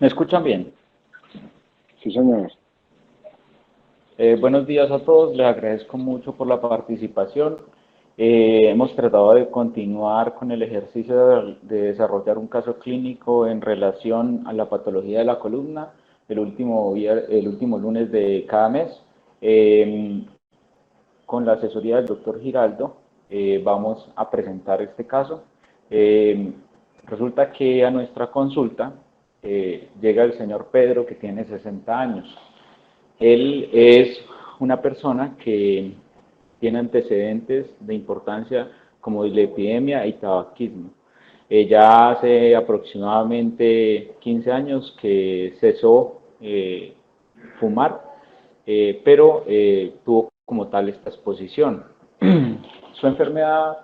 ¿Me escuchan bien? Sí, señor. Buenos días a todos, les agradezco mucho por la participación. Hemos tratado de continuar con el ejercicio de desarrollar un caso clínico en relación a la patología de la columna el último lunes de cada mes. Eh, con la asesoría del doctor Giraldo, vamos a presentar este caso. Eh, Resulta que a nuestra consulta llega el señor Pedro, que tiene 60 años. Él es una persona que tiene antecedentes de importancia como dislipidemia y tabaquismo. Ya hace aproximadamente 15 años que cesó fumar, pero tuvo como tal esta exposición. Su enfermedad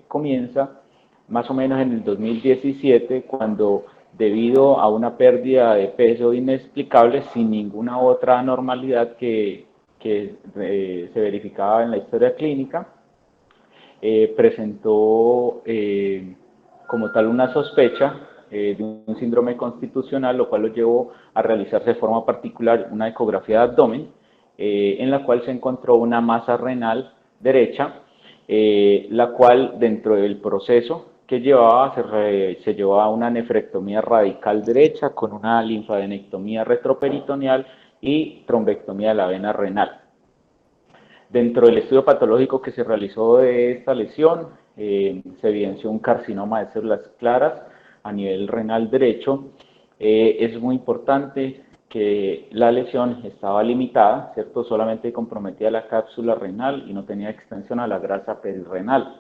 comienza más o menos en el 2017, cuando debido a una pérdida de peso inexplicable sin ninguna otra anormalidad que se verificaba en la historia clínica, presentó como tal una sospecha de un síndrome constitucional, lo cual lo llevó a realizarse de forma particular una ecografía de abdomen, en la cual se encontró una masa renal derecha, la cual dentro del proceso que llevaba se llevaba a una nefrectomía radical derecha con una linfadenectomía retroperitoneal y trombectomía de la vena renal. Dentro del estudio patológico que se realizó de esta lesión, se evidenció un carcinoma de células claras a nivel renal derecho. Es muy importante que la lesión estaba limitada, ¿cierto? Solamente comprometía la cápsula renal y no tenía extensión a la grasa perirenal.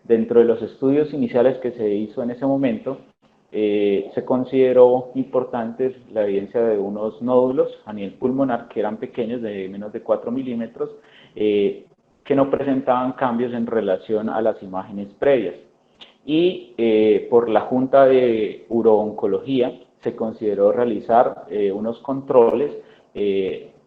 Dentro de los estudios iniciales que se hizo en ese momento, se consideró importante la evidencia de unos nódulos a nivel pulmonar que eran pequeños, de menos de 4 milímetros, que no presentaban cambios en relación a las imágenes previas. Y por la Junta de Urooncología se consideró realizar unos controles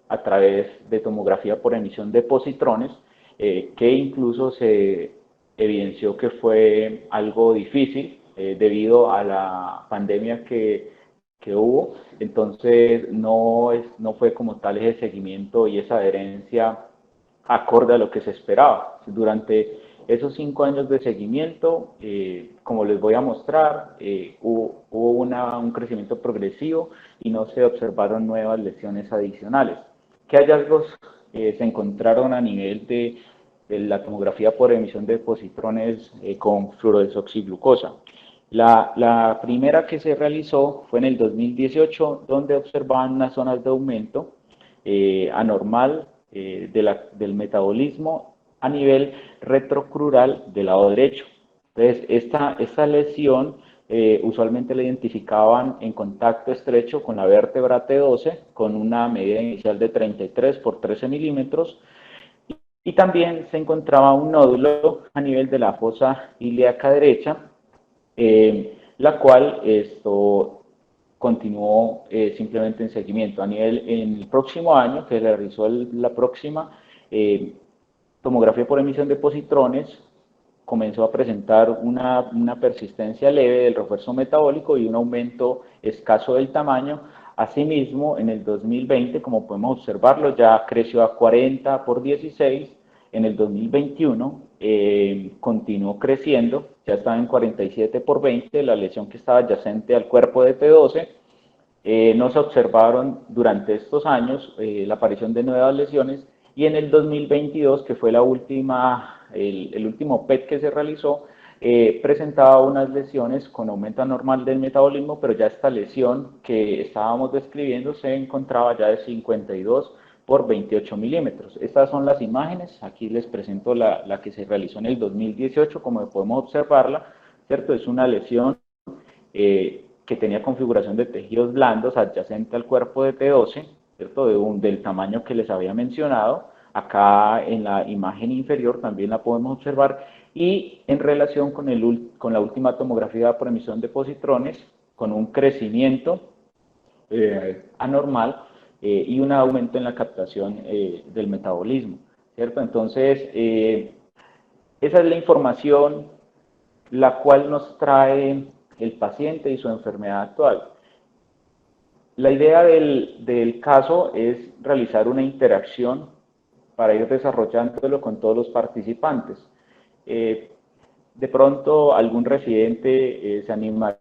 a través de tomografía por emisión de positrones, que incluso se evidenció que fue algo difícil debido a la pandemia que hubo. Entonces no fue como tal ese seguimiento y esa adherencia acorde a lo que se esperaba. Durante esos 5 años de seguimiento, como les voy a mostrar, hubo un crecimiento progresivo y no se observaron nuevas lesiones adicionales. ¿Qué hallazgos se encontraron a nivel de la tomografía por emisión de positrones con fluorodesoxiglucosa? La primera que se realizó fue en el 2018, donde observaban unas zonas de aumento anormal del metabolismo a nivel retrocrural del lado derecho. Entonces, esta lesión usualmente la identificaban en contacto estrecho con la vértebra T12, con una medida inicial de 33 por 13 milímetros, y también se encontraba un nódulo a nivel de la fosa ilíaca derecha, la cual esto continuó simplemente en seguimiento. En el próximo año, que se realizó la próxima tomografía por emisión de positrones, comenzó a presentar una persistencia leve del refuerzo metabólico y un aumento escaso del tamaño. Asimismo, en el 2020, como podemos observarlo, ya creció a 40 por 16. En el 2021 continuó creciendo, ya estaba en 47 por 20, la lesión que estaba adyacente al cuerpo de T12. No se observaron durante estos años la aparición de nuevas lesiones, y en el 2022, que fue el último PET que se realizó, presentaba unas lesiones con aumento anormal del metabolismo, pero ya esta lesión que estábamos describiendo se encontraba ya de 52 por 28 milímetros. Estas son las imágenes, aquí les presento la que se realizó en el 2018, como podemos observarla, ¿cierto? Es una lesión que tenía configuración de tejidos blandos adyacente al cuerpo de T12, ¿cierto? Del tamaño que les había mencionado. Acá en la imagen inferior también la podemos observar, y en relación con la última tomografía por emisión de positrones, con un crecimiento anormal y un aumento en la captación del metabolismo, ¿cierto? Entonces, esa es la información la cual nos trae el paciente y su enfermedad actual. La idea del caso es realizar una interacción para ir desarrollándolo con todos los participantes. Eh, de pronto, algún residente se animaría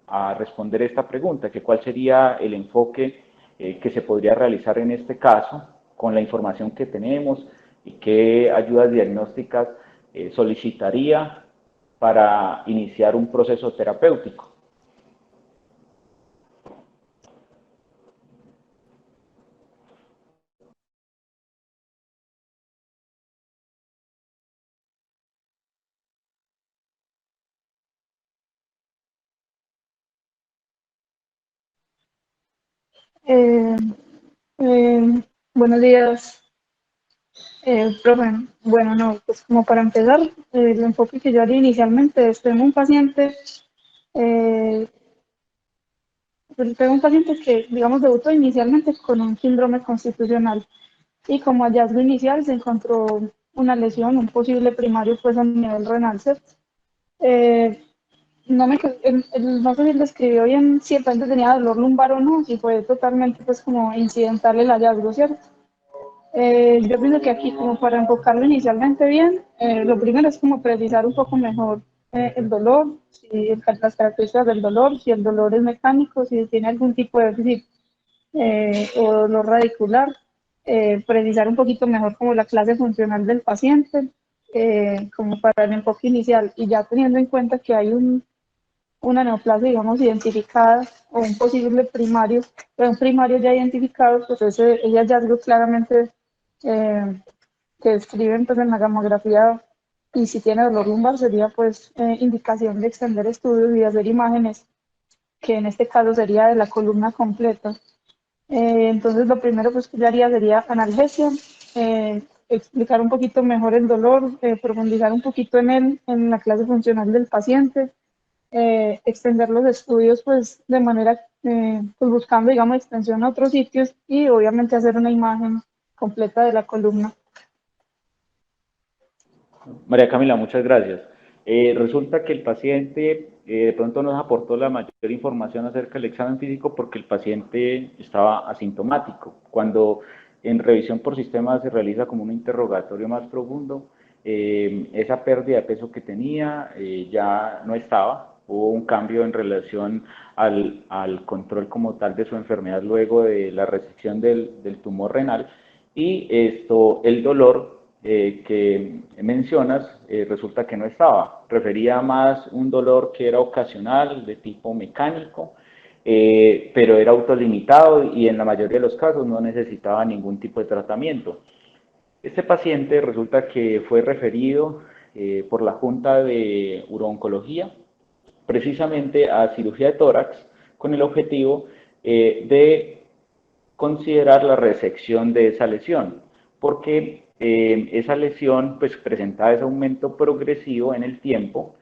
a responder esta pregunta, que cuál sería el enfoque que se podría realizar en este caso con la información que tenemos y qué ayudas diagnósticas solicitaría para iniciar un proceso terapéutico. Eh, Buenos días, profe. Bueno, no, pues como para empezar, el enfoque que yo haría inicialmente es tengo un paciente, eh, que, digamos, debutó inicialmente con un síndrome constitucional y como hallazgo inicial se encontró una lesión, un posible primario, pues a nivel renal, ¿cierto? Eh, no sé si él describió bien si el paciente tenía dolor lumbar o no, si fue totalmente pues como incidental el hallazgo, ¿cierto? Yo pienso que aquí, como para enfocarlo inicialmente bien, lo primero es como precisar un poco mejor el dolor, las características del dolor, si el dolor es mecánico, si tiene algún tipo de déficit o dolor radicular, precisar un poquito mejor como la clase funcional del paciente, como para el enfoque inicial, y ya teniendo en cuenta que hay una neoplasia, digamos, identificada o un posible primario, pero un primario ya identificado, pues ese hallazgo claramente que describen pues, en la gamografía y si tiene dolor lumbar sería pues indicación de extender estudios y hacer imágenes, que en este caso sería de la columna completa. Entonces lo primero pues que yo haría sería analgesia, explicar un poquito mejor el dolor, profundizar un poquito en él, en la clase funcional del paciente, extender los estudios pues de manera, pues buscando digamos extensión a otros sitios y obviamente hacer una imagen completa de la columna. María Camila, muchas gracias. Resulta que el paciente de pronto nos aportó la mayor información acerca del examen físico porque el paciente estaba asintomático. Cuando en revisión por sistema se realiza como un interrogatorio más profundo, esa pérdida de peso que tenía ya no estaba. Hubo un cambio en relación al control como tal de su enfermedad luego de la resección del tumor renal y el dolor que mencionas resulta que no estaba. Refería más un dolor que era ocasional, de tipo mecánico, pero era autolimitado y en la mayoría de los casos no necesitaba ningún tipo de tratamiento. Este paciente resulta que fue referido por la Junta de Urooncología precisamente a cirugía de tórax con el objetivo de considerar la resección de esa lesión, porque esa lesión pues presenta ese aumento progresivo en el tiempo,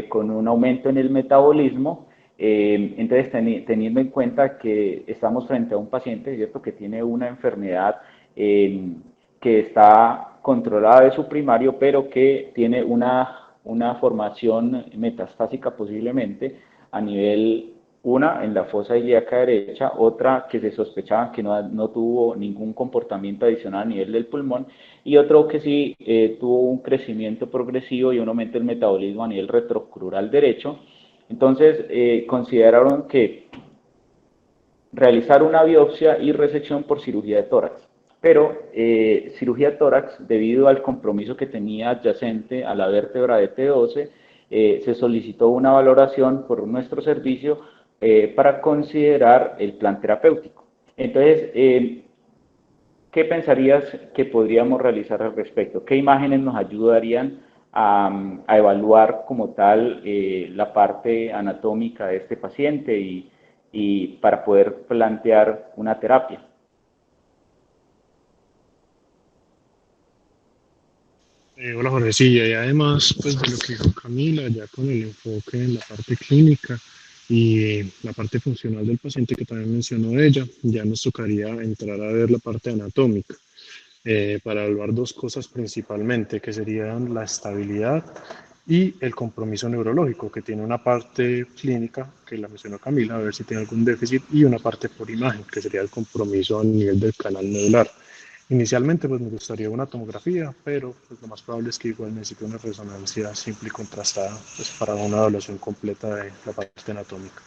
con un aumento en el metabolismo, entonces teniendo en cuenta que estamos frente a un paciente, ¿cierto?, que tiene una enfermedad que está controlada de su primario, pero que tiene una formación metastásica posiblemente a nivel una en la fosa ilíaca derecha, otra que se sospechaba que no tuvo ningún comportamiento adicional a nivel del pulmón y otro que sí tuvo un crecimiento progresivo y un aumento del metabolismo a nivel retrocrural derecho. Entonces consideraron que realizar una biopsia y resección por cirugía de tórax. Pero cirugía de tórax, debido al compromiso que tenía adyacente a la vértebra de T12, se solicitó una valoración por nuestro servicio para considerar el plan terapéutico. Entonces, ¿qué pensarías que podríamos realizar al respecto? ¿Qué imágenes nos ayudarían a evaluar como tal la parte anatómica de este paciente y para poder plantear una terapia? Hola Jorge, sí, y además pues de lo que dijo Camila, ya con el enfoque en la parte clínica y la parte funcional del paciente que también mencionó ella, ya nos tocaría entrar a ver la parte anatómica para evaluar dos cosas principalmente, que serían la estabilidad y el compromiso neurológico, que tiene una parte clínica, que la mencionó Camila, a ver si tiene algún déficit, y una parte por imagen, que sería el compromiso a nivel del canal medular. Inicialmente pues me gustaría una tomografía, pero pues, lo más probable es que igual necesite una resonancia simple y contrastada pues, para una evaluación completa de la parte anatómica.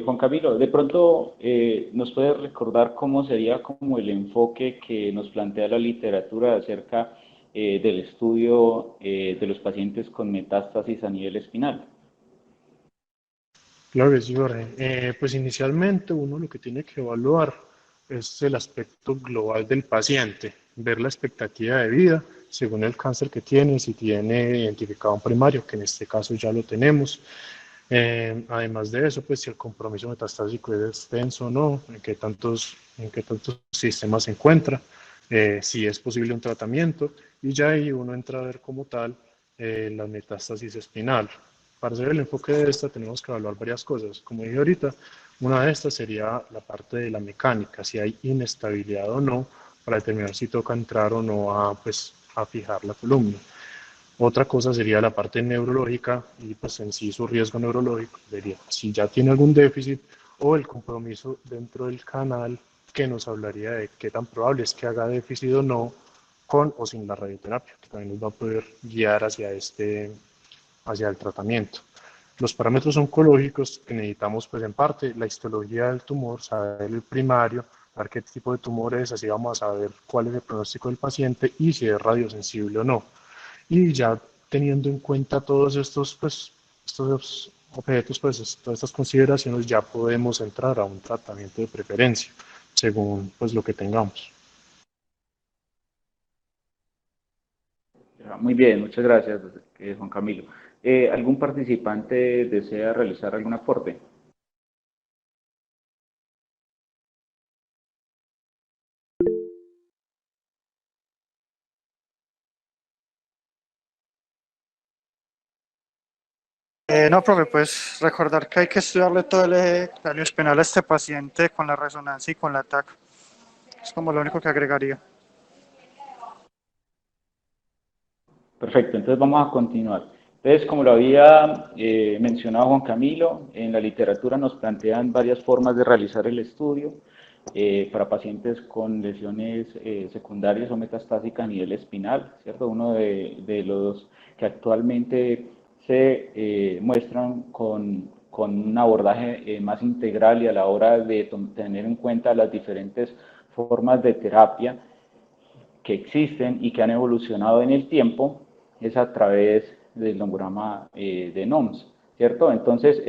Juan Camilo, de pronto nos puede recordar cómo sería como el enfoque que nos plantea la literatura acerca del estudio de los pacientes con metástasis a nivel espinal. Claro que sí, Jorge. Pues inicialmente uno lo que tiene que evaluar es el aspecto global del paciente, ver la expectativa de vida según el cáncer que tiene, si tiene identificado un primario, que en este caso ya lo tenemos. Además de eso, pues si el compromiso metastásico es extenso o no, en qué tantos sistemas se encuentra, si es posible un tratamiento, y ya ahí uno entra a ver como tal la metástasis espinal. Para hacer el enfoque de esta tenemos que evaluar varias cosas. Como dije ahorita, una de estas sería la parte de la mecánica, si hay inestabilidad o no, para determinar si toca entrar o no a, pues, a fijar la columna. Otra cosa sería la parte neurológica y pues en sí su riesgo neurológico, sería si ya tiene algún déficit o el compromiso dentro del canal que nos hablaría de qué tan probable es que haga déficit o no con o sin la radioterapia, que también nos va a poder guiar hacia el tratamiento. Los parámetros oncológicos que necesitamos, pues en parte, la histología del tumor, saber el primario, saber qué tipo de tumor es, así vamos a saber cuál es el pronóstico del paciente y si es radiosensible o no. Y ya teniendo en cuenta todos estos, pues, estos objetos, pues, todas estas consideraciones, ya podemos entrar a un tratamiento de preferencia, según pues lo que tengamos. Muy bien, muchas gracias, Juan Camilo. ¿Algún participante desea realizar algún aporte? No, profe, pues recordar que hay que estudiarle todo el eje espinal a este paciente con la resonancia y con la TAC. Es como lo único que agregaría. Perfecto, entonces vamos a continuar. Entonces, como lo había mencionado Juan Camilo, en la literatura nos plantean varias formas de realizar el estudio para pacientes con lesiones secundarias o metastásicas a nivel espinal, ¿cierto? Uno de los que actualmente se muestran con un abordaje más integral y a la hora de tener en cuenta las diferentes formas de terapia que existen y que han evolucionado en el tiempo es a través del nomograma de NOMS, ¿cierto? Entonces,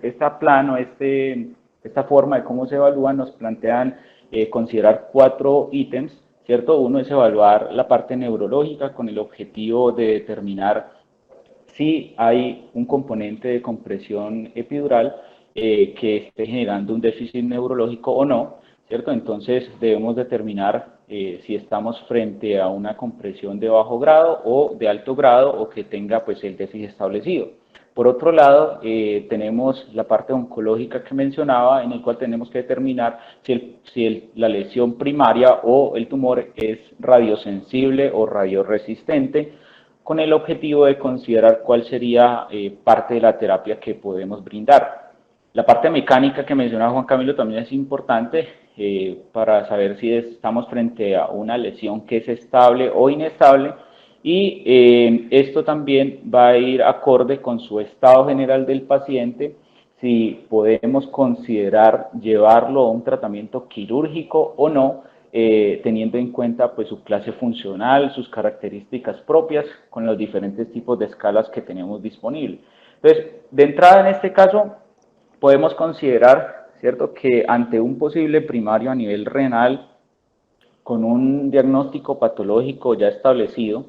esta plano, esta forma de cómo se evalúan nos plantean considerar 4 ítems, ¿cierto? Uno es evaluar la parte neurológica con el objetivo de determinar si hay un componente de compresión epidural que esté generando un déficit neurológico o no, ¿cierto? Entonces debemos determinar si estamos frente a una compresión de bajo grado o de alto grado o que tenga pues el déficit establecido. Por otro lado, tenemos la parte oncológica que mencionaba, en el cual tenemos que determinar si la lesión primaria o el tumor es radiosensible o radioresistente, con el objetivo de considerar cuál sería parte de la terapia que podemos brindar. La parte mecánica que mencionaba Juan Camilo también es importante para saber si estamos frente a una lesión que es estable o inestable, y esto también va a ir acorde con su estado general del paciente, si podemos considerar llevarlo a un tratamiento quirúrgico o no, teniendo en cuenta pues su clase funcional, sus características propias, con los diferentes tipos de escalas que tenemos disponibles. Entonces, de entrada en este caso, podemos considerar, ¿cierto?, que ante un posible primario a nivel renal, con un diagnóstico patológico ya establecido,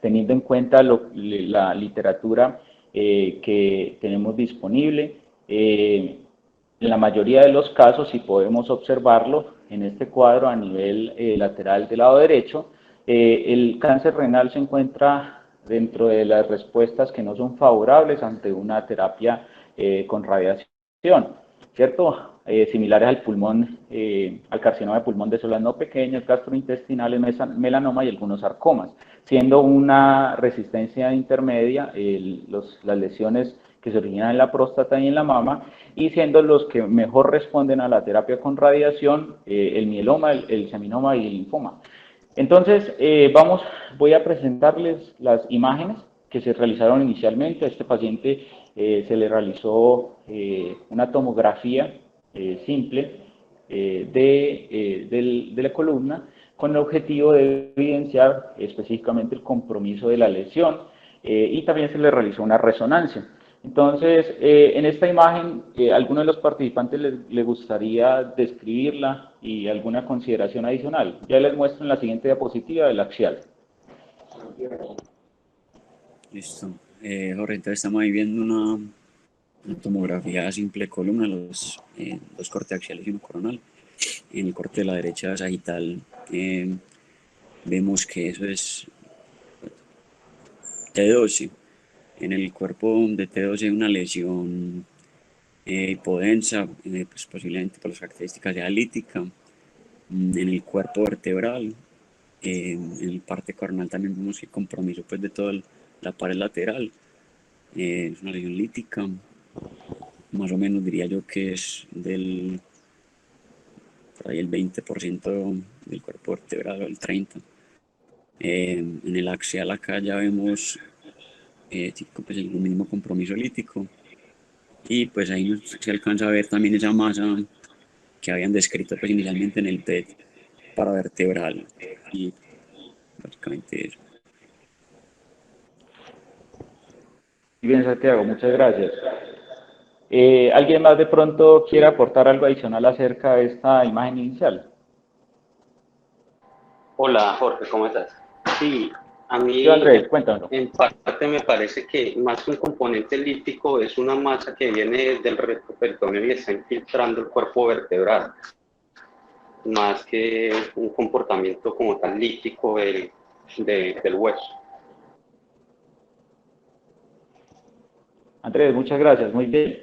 teniendo en cuenta la literatura que tenemos disponible, en la mayoría de los casos, si podemos observarlo en este cuadro a nivel lateral del lado derecho, el cáncer renal se encuentra dentro de las respuestas que no son favorables ante una terapia con radiación, ¿cierto? similares al pulmón, al carcinoma de pulmón de células no pequeñas, gastrointestinales, melanoma y algunos sarcomas, siendo una resistencia intermedia las lesiones que se originan en la próstata y en la mama, y siendo los que mejor responden a la terapia con radiación, el mieloma, el seminoma y el linfoma. Entonces, voy a presentarles las imágenes que se realizaron inicialmente. A este paciente se le realizó una tomografía simple de la columna con el objetivo de evidenciar específicamente el compromiso de la lesión y también se le realizó una resonancia. Entonces, en esta imagen, ¿alguno de los participantes le gustaría describirla y alguna consideración adicional? Ya les muestro en la siguiente diapositiva del axial. Listo. Jorge, entonces estamos ahí viendo una tomografía simple de columna, dos cortes axiales y uno coronal. En el corte de la derecha sagital vemos que eso es T12. En el cuerpo de T12 hay una lesión hipodensa, pues posiblemente por las características sea lítica. En el cuerpo vertebral, en el parte coronal también vemos que hay compromiso pues, de toda la pared lateral. Es una lesión lítica, más o menos diría yo que es por ahí el 20% del cuerpo vertebral, o el 30%. En el axial acá ya vemos pues el mismo compromiso lítico, y pues ahí se alcanza a ver también esa masa que habían descrito pues inicialmente en el PET paravertebral, y básicamente eso. Bien, Santiago, muchas gracias. ¿Alguien más de pronto quiere aportar algo adicional acerca de esta imagen inicial? Hola Jorge, ¿cómo estás? Sí, a mí Sí, Andrés, cuéntanos. en parte me parece que más que un componente lítico es una masa que viene del retroperitoneum y está infiltrando el cuerpo vertebral, más que un comportamiento como tal lítico del hueso. Andrés, muchas gracias, muy bien.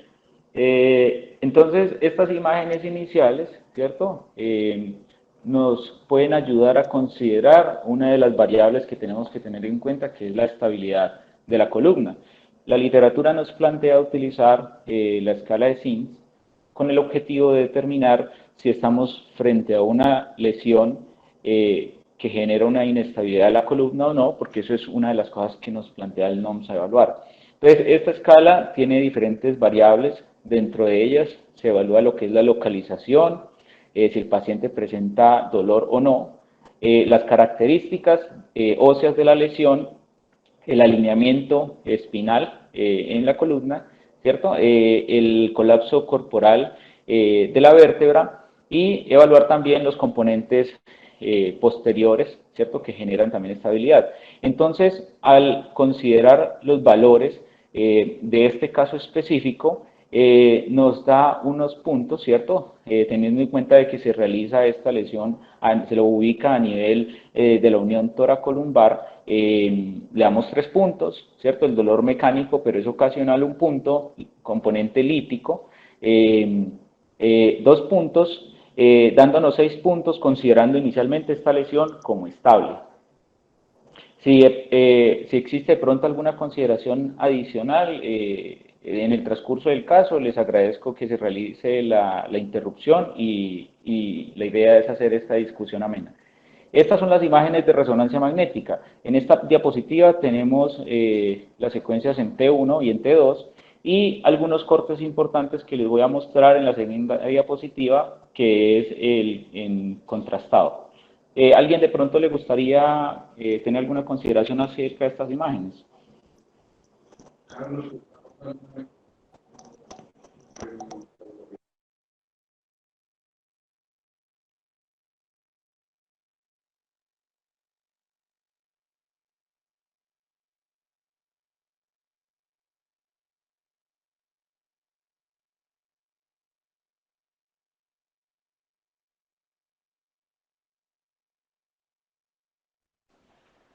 Entonces, estas imágenes iniciales, ¿cierto? Nos pueden ayudar a considerar una de las variables que tenemos que tener en cuenta, que es la estabilidad de la columna. La literatura nos plantea utilizar la escala de Sims con el objetivo de determinar si estamos frente a una lesión que genera una inestabilidad de la columna o no, porque eso es una de las cosas que nos plantea el NOMS a evaluar. Entonces, esta escala tiene diferentes variables. Dentro de ellas se evalúa lo que es la localización, si el paciente presenta dolor o no, las características óseas de la lesión, el alineamiento espinal en la columna, ¿cierto? El colapso corporal de la vértebra, y evaluar también los componentes posteriores, ¿cierto? Que generan también estabilidad. Entonces, al considerar los valores de este caso específico, nos da unos puntos, ¿cierto? Teniendo en cuenta de que se realiza esta lesión, se lo ubica a nivel de la unión tóraco-lumbar, le damos 3 puntos, ¿cierto? El dolor mecánico, pero es ocasional, 1 punto, componente lítico, 2 puntos, dándonos 6 puntos, considerando inicialmente esta lesión como estable. Si existe de pronto alguna consideración adicional en el transcurso del caso, les agradezco que se realice la interrupción, y la idea es hacer esta discusión amena. Estas son las imágenes de resonancia magnética. En esta diapositiva tenemos las secuencias en T1 y en T2, y algunos cortes importantes que les voy a mostrar en la segunda diapositiva, que es en contrastado. ¿Alguien de pronto le gustaría tener alguna consideración acerca de estas imágenes?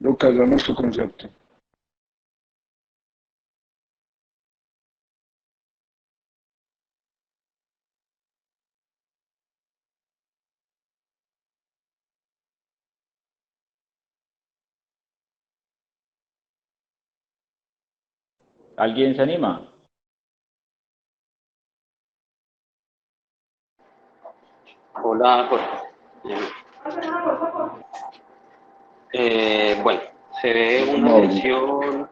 Lucas, danos tu concepto. ¿Alguien se anima? Hola, Jorge. Bueno, se ve una lesión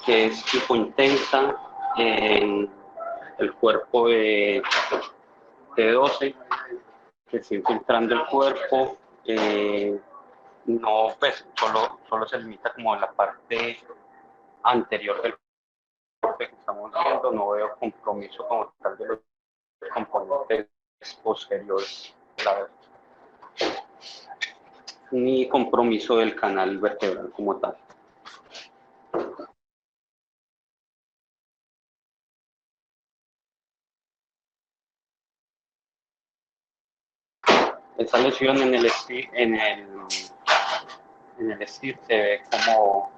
que es tipo intensa en el cuerpo de T12, que está infiltrando el cuerpo. No, pues solo se limita como en la parte anterior del cuerpo que estamos viendo. No veo compromiso como tal de los componentes posteriores, la verdad, ni compromiso del canal vertebral como tal. Esta lesión en el STIR se ve como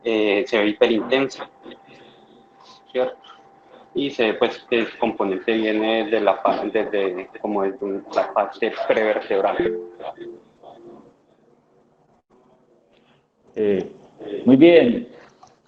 se ve hiperintensa, ¿cierto? Y se ve pues que el componente viene de la parte desde la parte prevertebral. Muy bien,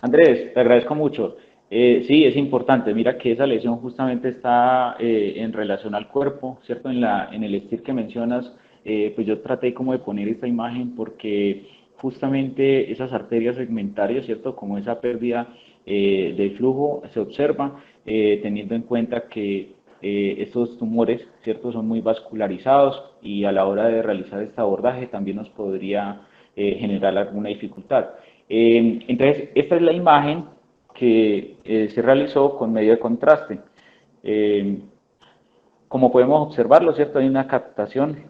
Andrés, te agradezco mucho. Sí, es importante. Mira que esa lesión justamente está en relación al cuerpo, ¿cierto? En el STIR que mencionas, pues yo traté como de poner esta imagen porque justamente esas arterias segmentarias, ¿cierto? Como esa pérdida de flujo se observa, teniendo en cuenta que estos tumores, ¿cierto? Son muy vascularizados y a la hora de realizar este abordaje también nos podría generar alguna dificultad. Entonces, esta es la imagen que se realizó con medio de contraste. Eh, Como podemos observarlo, ¿cierto? Hay una captación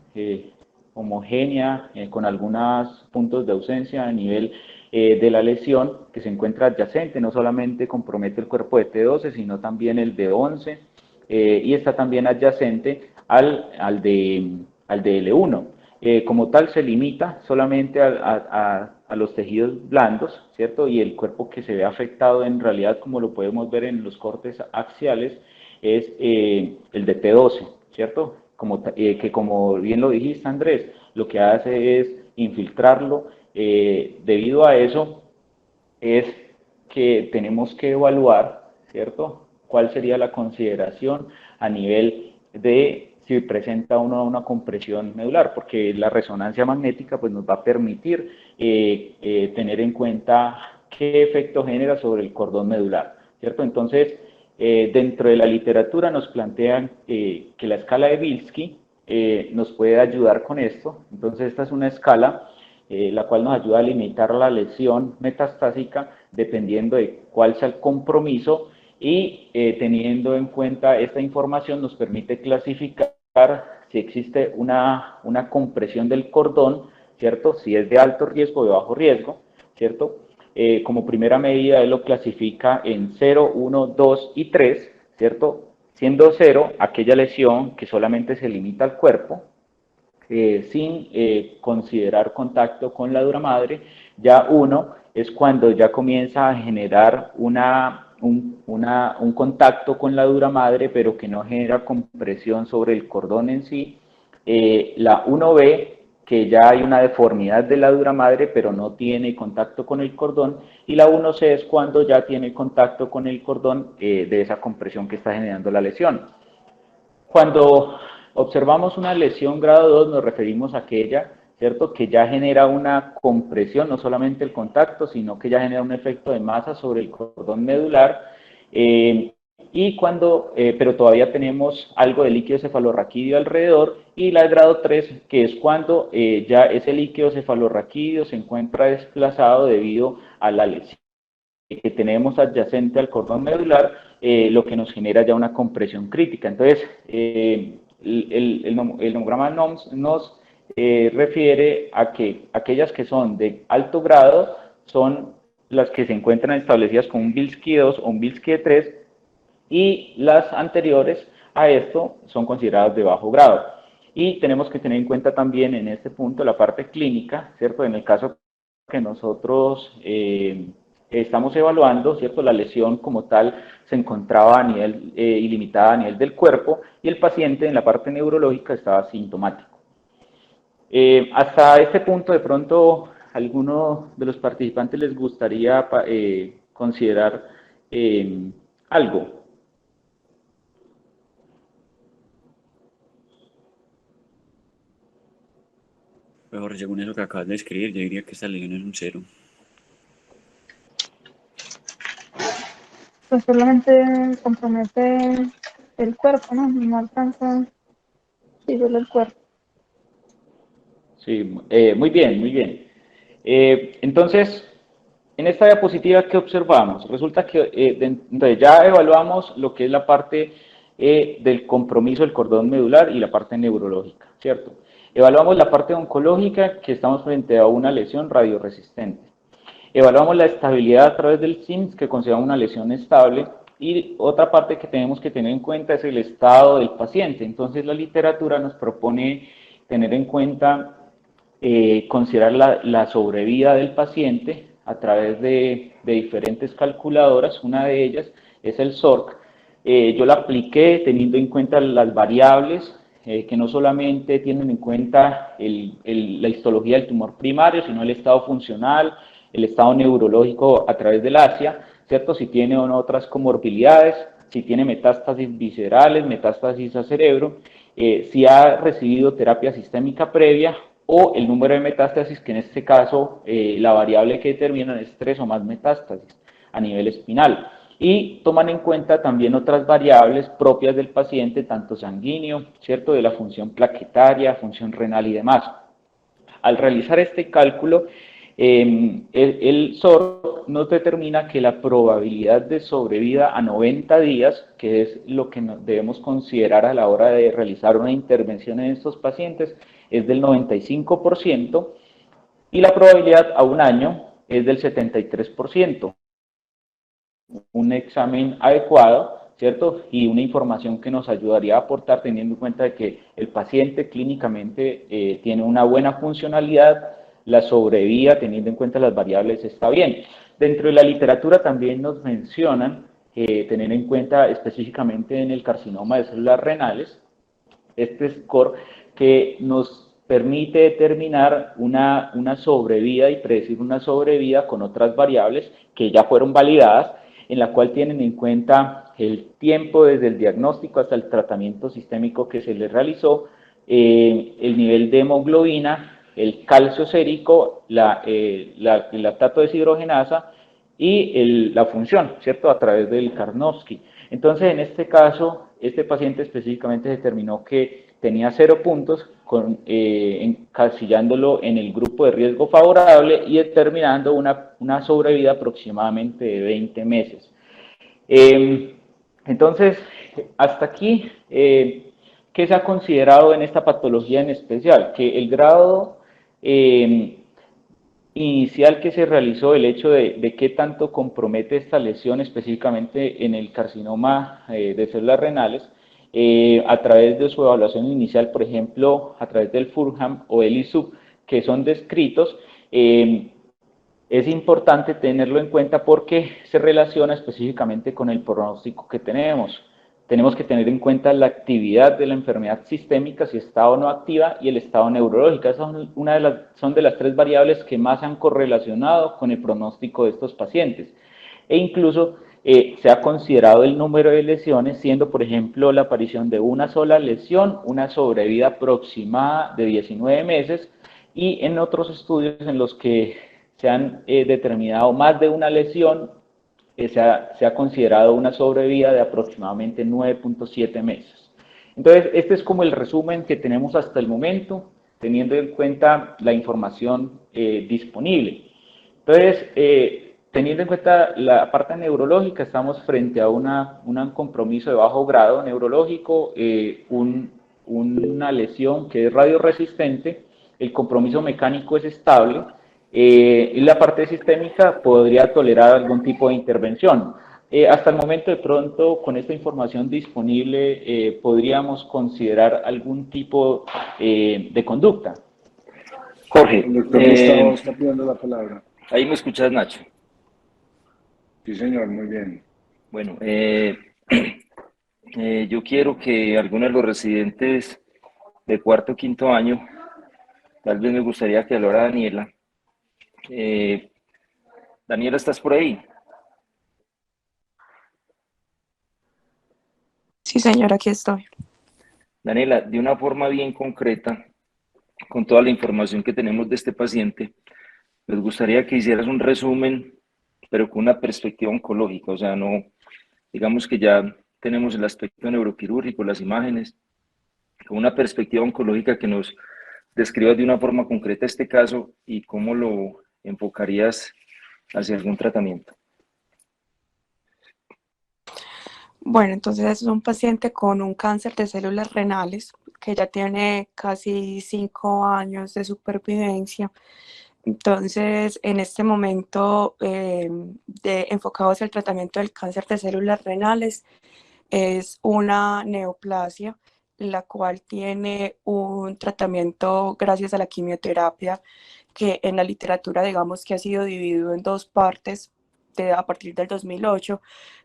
homogénea con algunos puntos de ausencia a nivel de la lesión que se encuentra adyacente, no solamente compromete el cuerpo de T12, sino también el de 11 y está también adyacente al de L1. Como tal se limita solamente a los tejidos blandos, ¿cierto? Y el cuerpo que se ve afectado en realidad, como lo podemos ver en los cortes axiales, es el de T12, ¿cierto? Que como bien lo dijiste, Andrés, lo que hace es infiltrarlo. Debido a eso, es que tenemos que evaluar, ¿cierto? ¿Cuál sería la consideración a nivel de si presenta una compresión medular? Porque la resonancia magnética pues, nos va a permitir tener en cuenta qué efecto genera sobre el cordón medular, ¿cierto? Entonces, dentro de la literatura nos plantean que la escala de Bilski nos puede ayudar con esto. Entonces, esta es una escala la cual nos ayuda a limitar la lesión metastásica dependiendo de cuál sea el compromiso y teniendo en cuenta esta información nos permite clasificar si existe una compresión del cordón, ¿cierto? Si es de alto riesgo o de bajo riesgo, ¿cierto? Como primera medida él lo clasifica en 0, 1, 2 y 3, ¿cierto? Siendo 0 aquella lesión que solamente se limita al cuerpo, sin considerar contacto con la dura madre. Ya 1 es cuando ya comienza a generar un contacto con la dura madre, pero que no genera compresión sobre el cordón en sí. La 1B, que ya hay una deformidad de la dura madre, pero no tiene contacto con el cordón. Y la 1C es cuando ya tiene contacto con el cordón de esa compresión que está generando la lesión. Cuando observamos una lesión grado 2 nos referimos a aquella, ¿cierto?, que ya genera una compresión, no solamente el contacto, sino que ya genera un efecto de masa sobre el cordón medular, pero todavía tenemos algo de líquido cefalorraquídeo alrededor, y la de grado 3, que es cuando ya ese líquido cefalorraquídeo se encuentra desplazado debido a la lesión que tenemos adyacente al cordón medular, lo que nos genera ya una compresión crítica. Entonces, el nomograma nos refiere a que aquellas que son de alto grado son las que se encuentran establecidas con un Bilski 2 o un Bilski 3, y las anteriores a esto son consideradas de bajo grado. Y tenemos que tener en cuenta también en este punto la parte clínica, ¿cierto? En el caso que nosotros estamos evaluando, ¿cierto? La lesión como tal se encontraba a nivel ilimitada a nivel del cuerpo, y el paciente en la parte neurológica estaba asintomático. Hasta este punto, de pronto, ¿alguno de los participantes les gustaría considerar algo. Mejor, según eso que acabas de escribir, yo diría que esta lesión es un 0. Pues solamente compromete el cuerpo, ¿no? No alcanza, sí, solo el cuerpo. Sí, muy bien, muy bien. Entonces, en esta diapositiva, ¿qué observamos? Resulta que entonces ya evaluamos lo que es la parte del compromiso del cordón medular y la parte neurológica, ¿cierto? Evaluamos la parte oncológica, que estamos frente a una lesión radioresistente. Evaluamos la estabilidad a través del SIMS, que considera una lesión estable, y otra parte que tenemos que tener en cuenta es el estado del paciente. Entonces la literatura nos propone tener en cuenta, considerar la sobrevida del paciente a través de diferentes calculadoras. Una de ellas es el SORC. Yo la apliqué teniendo en cuenta las variables que no solamente tienen en cuenta la histología del tumor primario, sino el estado funcional, el estado neurológico a través del ASIA, ¿cierto? Si tiene o no otras comorbilidades, si tiene metástasis viscerales, metástasis a cerebro, si ha recibido terapia sistémica previa o el número de metástasis, que en este caso la variable que determinan es 3 o más metástasis a nivel espinal. Y toman en cuenta también otras variables propias del paciente, tanto sanguíneo, ¿cierto? De la función plaquetaria, función renal y demás. Al realizar este cálculo, el SOR nos determina que la probabilidad de sobrevida a 90 días, que es lo que debemos considerar a la hora de realizar una intervención en estos pacientes, es del 95%, y la probabilidad a un año es del 73%. Un examen adecuado, ¿cierto? Y una información que nos ayudaría a aportar, teniendo en cuenta de que el paciente clínicamente tiene una buena funcionalidad, la sobrevida, teniendo en cuenta las variables, está bien. Dentro de la literatura también nos mencionan tener en cuenta específicamente en el carcinoma de células renales, este score que nos permite determinar una sobrevida y predecir una sobrevida con otras variables que ya fueron validadas, en la cual tienen en cuenta el tiempo desde el diagnóstico hasta el tratamiento sistémico que se le realizó, el nivel de hemoglobina, el calcio sérico, el lactato deshidrogenasa y la función, ¿cierto? A través del Karnofsky. Entonces, en este caso, este paciente específicamente determinó que tenía 0 puntos, encasillándolo en el grupo de riesgo favorable y determinando una sobrevida aproximadamente de 20 meses. Entonces, hasta aquí, ¿qué se ha considerado en esta patología en especial? Que el grado inicial que se realizó, el hecho de qué tanto compromete esta lesión específicamente en el carcinoma de células renales, a través de su evaluación inicial, por ejemplo, a través del Fulham o el ISUB, que son descritos, es importante tenerlo en cuenta porque se relaciona específicamente con el pronóstico que tenemos. Tenemos que tener en cuenta la actividad de la enfermedad sistémica, si está o no activa, y el estado neurológico. Esas son de las 3 variables que más han correlacionado con el pronóstico de estos pacientes. E incluso se ha considerado el número de lesiones, siendo, por ejemplo, la aparición de una sola lesión, una sobrevida aproximada de 19 meses, y en otros estudios en los que se han determinado más de una lesión, se ha considerado una sobrevida de aproximadamente 9.7 meses. Entonces, este es como el resumen que tenemos hasta el momento, teniendo en cuenta la información disponible. Entonces, teniendo en cuenta la parte neurológica, estamos frente a un compromiso de bajo grado neurológico, una lesión que es radioresistente, el compromiso mecánico es estable, y la parte sistémica podría tolerar algún tipo de intervención. Hasta el momento, de pronto, con esta información disponible, podríamos considerar algún tipo de conducta. Jorge, El doctor Gustavo está pidiendo la palabra. ahí me escuchas, Nacho. Sí, señor, muy bien. Bueno, yo quiero que algunos de los residentes de cuarto o quinto año, tal vez me gustaría que hablara Daniela. Daniela, ¿estás por ahí? Sí, señora, aquí estoy. Daniela, de una forma bien concreta, con toda la información que tenemos de este paciente, nos gustaría que hicieras un resumen, pero con una perspectiva oncológica, o sea, no, digamos que ya tenemos el aspecto neuroquirúrgico, las imágenes, con una perspectiva oncológica que nos describas de una forma concreta este caso y cómo lo enfocarías hacia algún tratamiento. Bueno, entonces es un paciente con un cáncer de células renales que ya tiene casi 5 años de supervivencia. Entonces, en este momento, enfocado hacia el tratamiento del cáncer de células renales, es una neoplasia, la cual tiene un tratamiento gracias a la quimioterapia, que en la literatura digamos que ha sido dividido en dos partes a partir del 2008,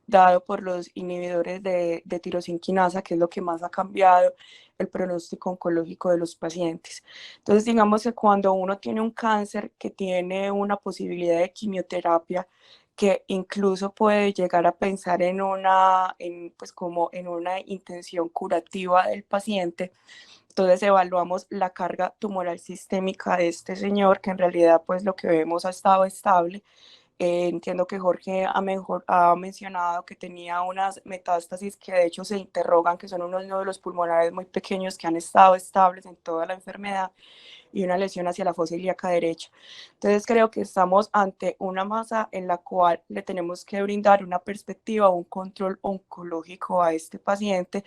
dado por los inhibidores de tirosinquinasa, que es lo que más ha cambiado el pronóstico oncológico de los pacientes. Entonces, digamos que cuando uno tiene un cáncer que tiene una posibilidad de quimioterapia, que incluso puede llegar a pensar pues como en una intención curativa del paciente. Entonces evaluamos la carga tumoral sistémica de este señor, que en realidad pues lo que vemos ha estado estable. Entiendo que Jorge ha mencionado que tenía unas metástasis que de hecho se interrogan, que son unos nódulos pulmonares muy pequeños que han estado estables en toda la enfermedad, y una lesión hacia la fosa ilíaca derecha. Entonces creo que estamos ante una masa en la cual le tenemos que brindar una perspectiva, un control oncológico a este paciente,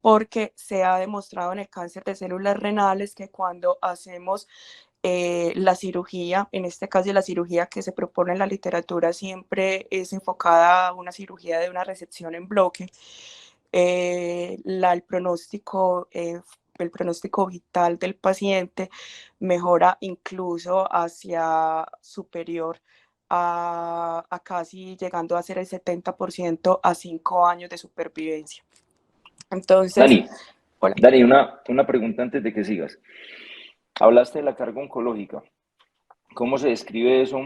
porque se ha demostrado en el cáncer de células renales que cuando hacemos la cirugía, en este caso la cirugía que se propone en la literatura siempre es enfocada a una cirugía de una resección en bloque, el pronóstico vital del paciente mejora incluso hacia superior a casi llegando a ser el 70% a 5 años de supervivencia. Entonces, hola. Dani, una pregunta antes de que sigas. Hablaste de la carga oncológica. ¿Cómo se describe eso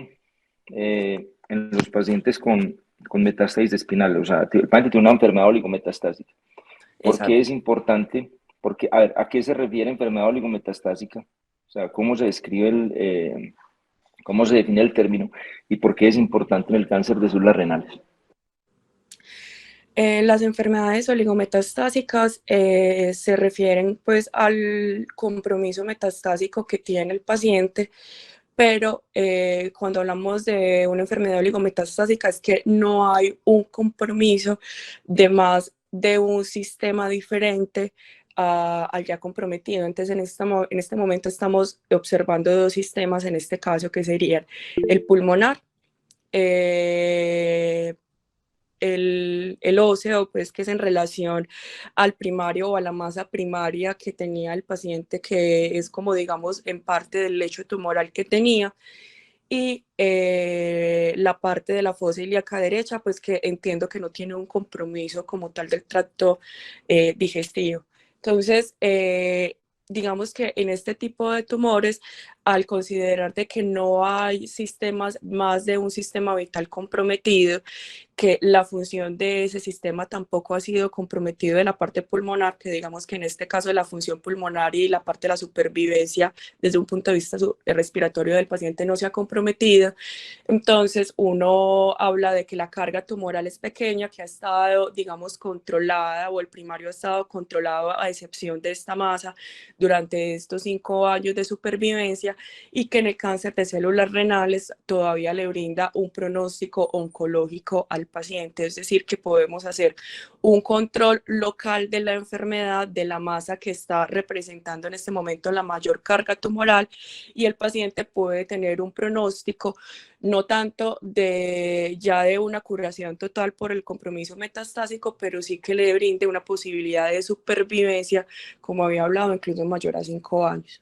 en los pacientes con metástasis espinal? O sea, el paciente tiene una enfermedad oligometastásica. ¿Por Exacto. qué es importante? Porque, a ver, ¿a qué se refiere enfermedad oligometastásica? O sea, ¿cómo se describe cómo se define el término y por qué es importante en el cáncer de células renales? Las enfermedades oligometastásicas se refieren pues al compromiso metastásico que tiene el paciente, pero cuando hablamos de una enfermedad oligometastásica es que no hay un compromiso de más de un sistema diferente al ya comprometido. Entonces en este momento estamos observando dos sistemas, en este caso que serían el pulmonar, el óseo, pues que es en relación al primario o a la masa primaria que tenía el paciente, que es como digamos en parte del lecho tumoral que tenía, y la parte de la fosa ilíaca derecha, pues que entiendo que no tiene un compromiso como tal del tracto digestivo. Entonces, digamos que en este tipo de tumores, al considerar de que no hay sistemas, más de un sistema vital comprometido, que la función de ese sistema tampoco ha sido comprometido en la parte pulmonar, que digamos que en este caso la función pulmonar y la parte de la supervivencia desde un punto de vista respiratorio del paciente no se ha comprometido. Entonces uno habla de que la carga tumoral es pequeña, que ha estado, digamos, controlada, o el primario ha estado controlado a excepción de esta masa durante estos 5 años de supervivencia, y que en el cáncer de células renales todavía le brinda un pronóstico oncológico al paciente, es decir, que podemos hacer un control local de la enfermedad, de la masa que está representando en este momento la mayor carga tumoral, y el paciente puede tener un pronóstico no tanto de una curación total por el compromiso metastásico, pero sí que le brinde una posibilidad de supervivencia, como había hablado, incluso mayor a 5 años.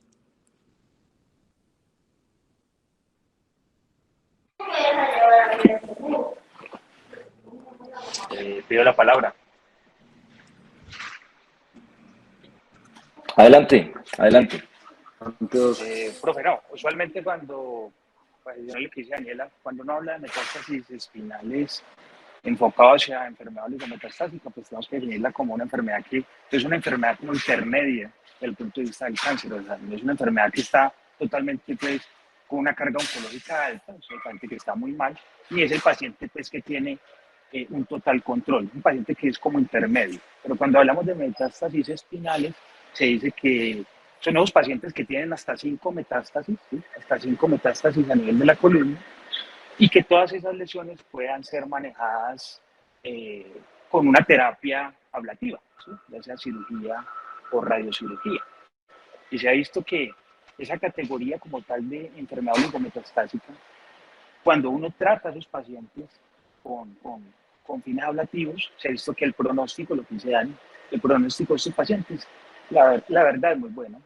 Pido la palabra. Adelante. Profe, no, usualmente cuando, yo le quise a Daniela, cuando uno habla de metástasis espinales, enfocado hacia enfermedad oligometastásica, pues tenemos que definirla como una enfermedad que es una enfermedad como intermedia desde el punto de vista del cáncer. O sea, no es una enfermedad que está totalmente pues, con una carga oncológica alta, es un paciente que está muy mal, ni es el paciente pues, que tiene un total control, un paciente que es como intermedio. Pero cuando hablamos de metástasis espinales, se dice que son nuevos pacientes que tienen hasta 5 metástasis, ¿sí? Hasta 5 metástasis a nivel de la columna, y que todas esas lesiones puedan ser manejadas con una terapia ablativa, ¿sí? Ya sea cirugía o radiocirugía. Y se ha visto que esa categoría como tal de enfermedad oligometastásica, cuando uno trata a esos pacientes con fines ablativos, se ha visto que el pronóstico, lo que dice Dani, el pronóstico de estos pacientes, la verdad es muy bueno.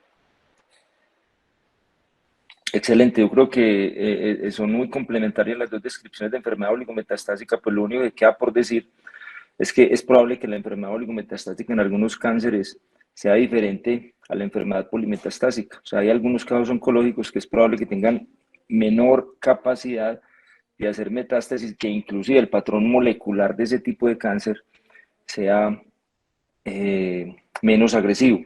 Excelente, yo creo que son muy complementarias las dos descripciones de enfermedad oligometastásica, pues lo único que queda por decir es que es probable que la enfermedad oligometastásica en algunos cánceres sea diferente a la enfermedad polimetastásica. O sea, hay algunos casos oncológicos que es probable que tengan menor capacidad de hacer metástasis, que inclusive el patrón molecular de ese tipo de cáncer sea menos agresivo.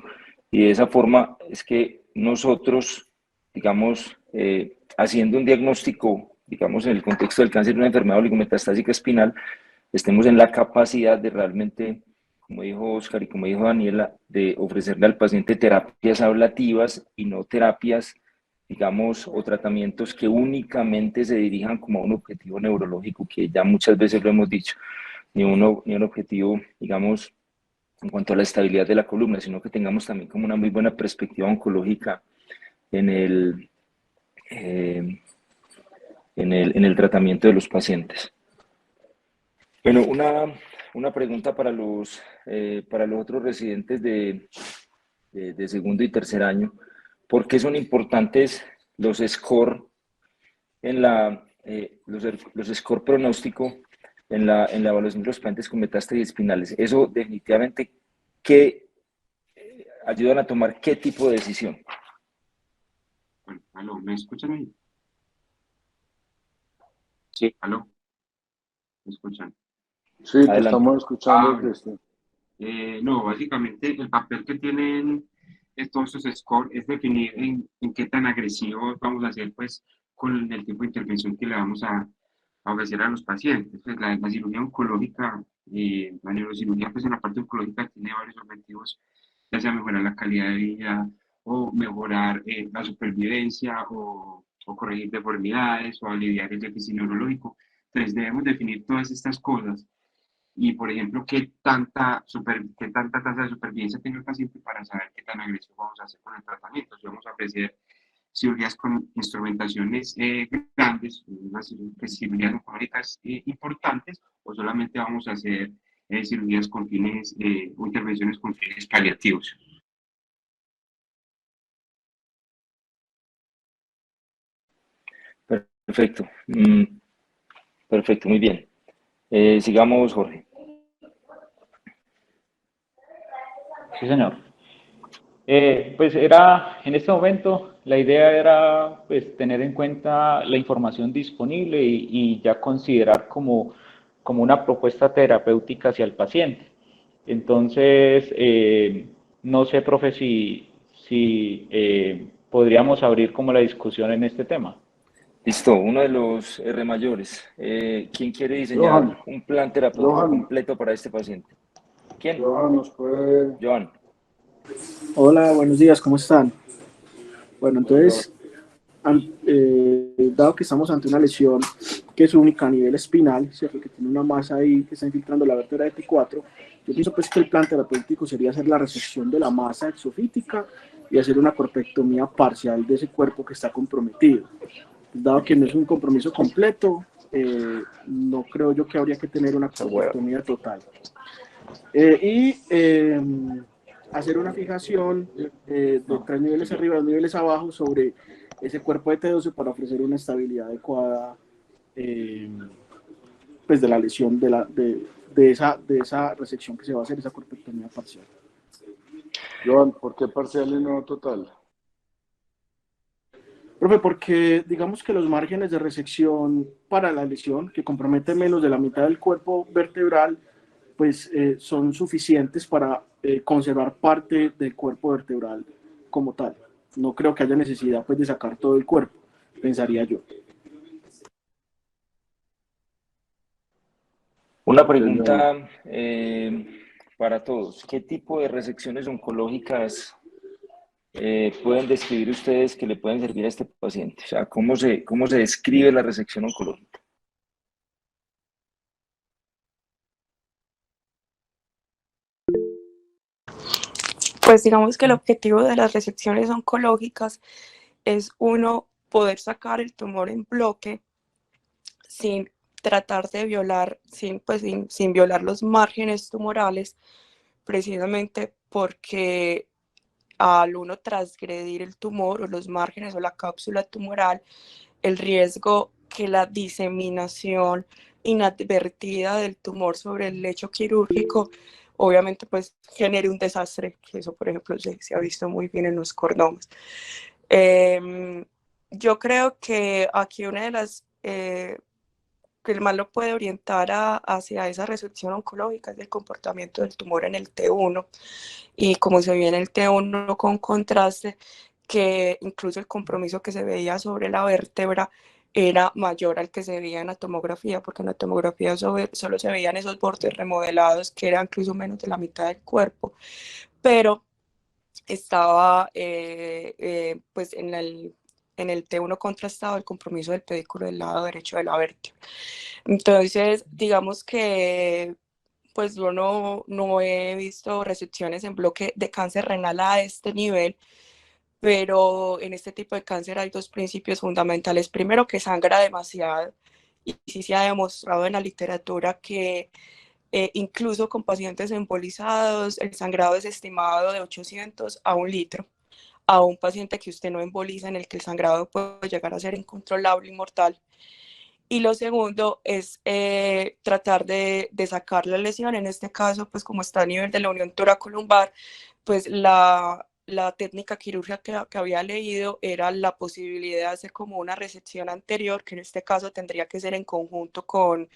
Y de esa forma es que nosotros, digamos, haciendo un diagnóstico, digamos, en el contexto del cáncer de una enfermedad oligometastásica espinal, estemos en la capacidad de realmente, como dijo Oscar y como dijo Daniela, de ofrecerle al paciente terapias ablativas y no terapias, digamos, o tratamientos que únicamente se dirijan como a un objetivo neurológico, que ya muchas veces lo hemos dicho, ni un objetivo, digamos, en cuanto a la estabilidad de la columna, sino que tengamos también como una muy buena perspectiva oncológica en el tratamiento de los pacientes. Bueno, una pregunta para los otros residentes de segundo y tercer año. ¿Por qué son importantes los score en los score pronóstico en la evaluación de los pacientes con metástasis espinales? Eso definitivamente, ¿qué ayudan a tomar qué tipo de decisión? Bueno, aló, ¿me escuchan ahí? Sí. Aló, ¿me escuchan? Sí, te Adelante. estamos escuchando, Bueno. Cristian. No, básicamente el papel que tienen todos estos scores es definir en qué tan agresivos vamos a hacer pues con el tipo de intervención que le vamos a ofrecer a los pacientes. Pues, la cirugía oncológica, la neurocirugía pues en la parte oncológica tiene varios objetivos, ya sea mejorar la calidad de vida o mejorar la supervivencia o corregir deformidades o aliviar el déficit neurológico. Entonces debemos definir todas estas cosas y, por ejemplo, qué tanta tasa de supervivencia tiene el paciente para saber qué tan agresivo vamos a hacer con el tratamiento. Si vamos a ofrecer cirugías con instrumentaciones grandes, unas cirugías oncológicas importantes, o solamente vamos a hacer cirugías con fines o intervenciones con fines paliativos. Perfecto. Perfecto, muy bien. Sigamos, Jorge. Sí, señor. Pues en este momento, la idea era pues, tener en cuenta la información disponible y ya considerar como una propuesta terapéutica hacia el paciente. Entonces, no sé, profe, si podríamos abrir como la discusión en este tema. Listo, uno de los R mayores. ¿Quién quiere diseñar Johan. un plan terapéutico Johan. completo para este paciente? ¿Quién? Johan, nos puede... Johan. Hola, buenos días, ¿cómo están? Bueno, entonces, dado que estamos ante una lesión que es única a nivel espinal, ¿cierto? Que tiene una masa ahí que está infiltrando la vértebra de T4, yo pienso pues que el plan terapéutico sería hacer la resección de la masa exofítica y hacer una corpectomía parcial de ese cuerpo que está comprometido. Dado que no es un compromiso completo, no creo yo que habría que tener una corpectomía total. Hacer una fijación de 3 niveles arriba, 2 niveles abajo sobre ese cuerpo de T12 para ofrecer una estabilidad adecuada pues de la lesión de esa resección que se va a hacer, esa corpectomía parcial. Johan, ¿por qué parcial y no total? Profe, porque digamos que los márgenes de resección para la lesión, que compromete menos de la mitad del cuerpo vertebral, pues son suficientes para conservar parte del cuerpo vertebral como tal. No creo que haya necesidad pues de sacar todo el cuerpo, pensaría yo. Una pregunta para todos. ¿Qué tipo de resecciones oncológicas pueden describir ustedes que le pueden servir a este paciente? O sea, cómo se describe la resección oncológica? Pues digamos que el objetivo de las resecciones oncológicas es uno, poder sacar el tumor en bloque sin tratar de violar, sin violar los márgenes tumorales, precisamente porque al uno transgredir el tumor o los márgenes o la cápsula tumoral, el riesgo que la diseminación inadvertida del tumor sobre el lecho quirúrgico obviamente pues genere un desastre, que eso por ejemplo se ha visto muy bien en los cordomas. Yo creo que aquí una de las que el más lo puede orientar hacia esa resección oncológica es el comportamiento del tumor en el T1 y como se ve en el T1 con contraste, que incluso el compromiso que se veía sobre la vértebra era mayor al que se veía en la tomografía, porque en la tomografía solo se veían esos bordes remodelados que eran incluso menos de la mitad del cuerpo, pero estaba pues en el T1 contrastado el compromiso del pedículo del lado derecho de la vértebra. Entonces, digamos que pues yo no he visto resecciones en bloque de cáncer renal a este nivel, pero en este tipo de cáncer hay dos principios fundamentales. Primero, que sangra demasiado, y sí se ha demostrado en la literatura que incluso con pacientes embolizados, el sangrado es estimado de 800 a 1 litro. A un paciente que usted no emboliza, en el que el sangrado puede llegar a ser incontrolable y mortal. Y lo segundo es tratar de sacar la lesión. En este caso, pues como está a nivel de la unión toracolumbar, pues la técnica quirúrgica que había leído era la posibilidad de hacer como una resección anterior, que en este caso tendría que ser en conjunto con,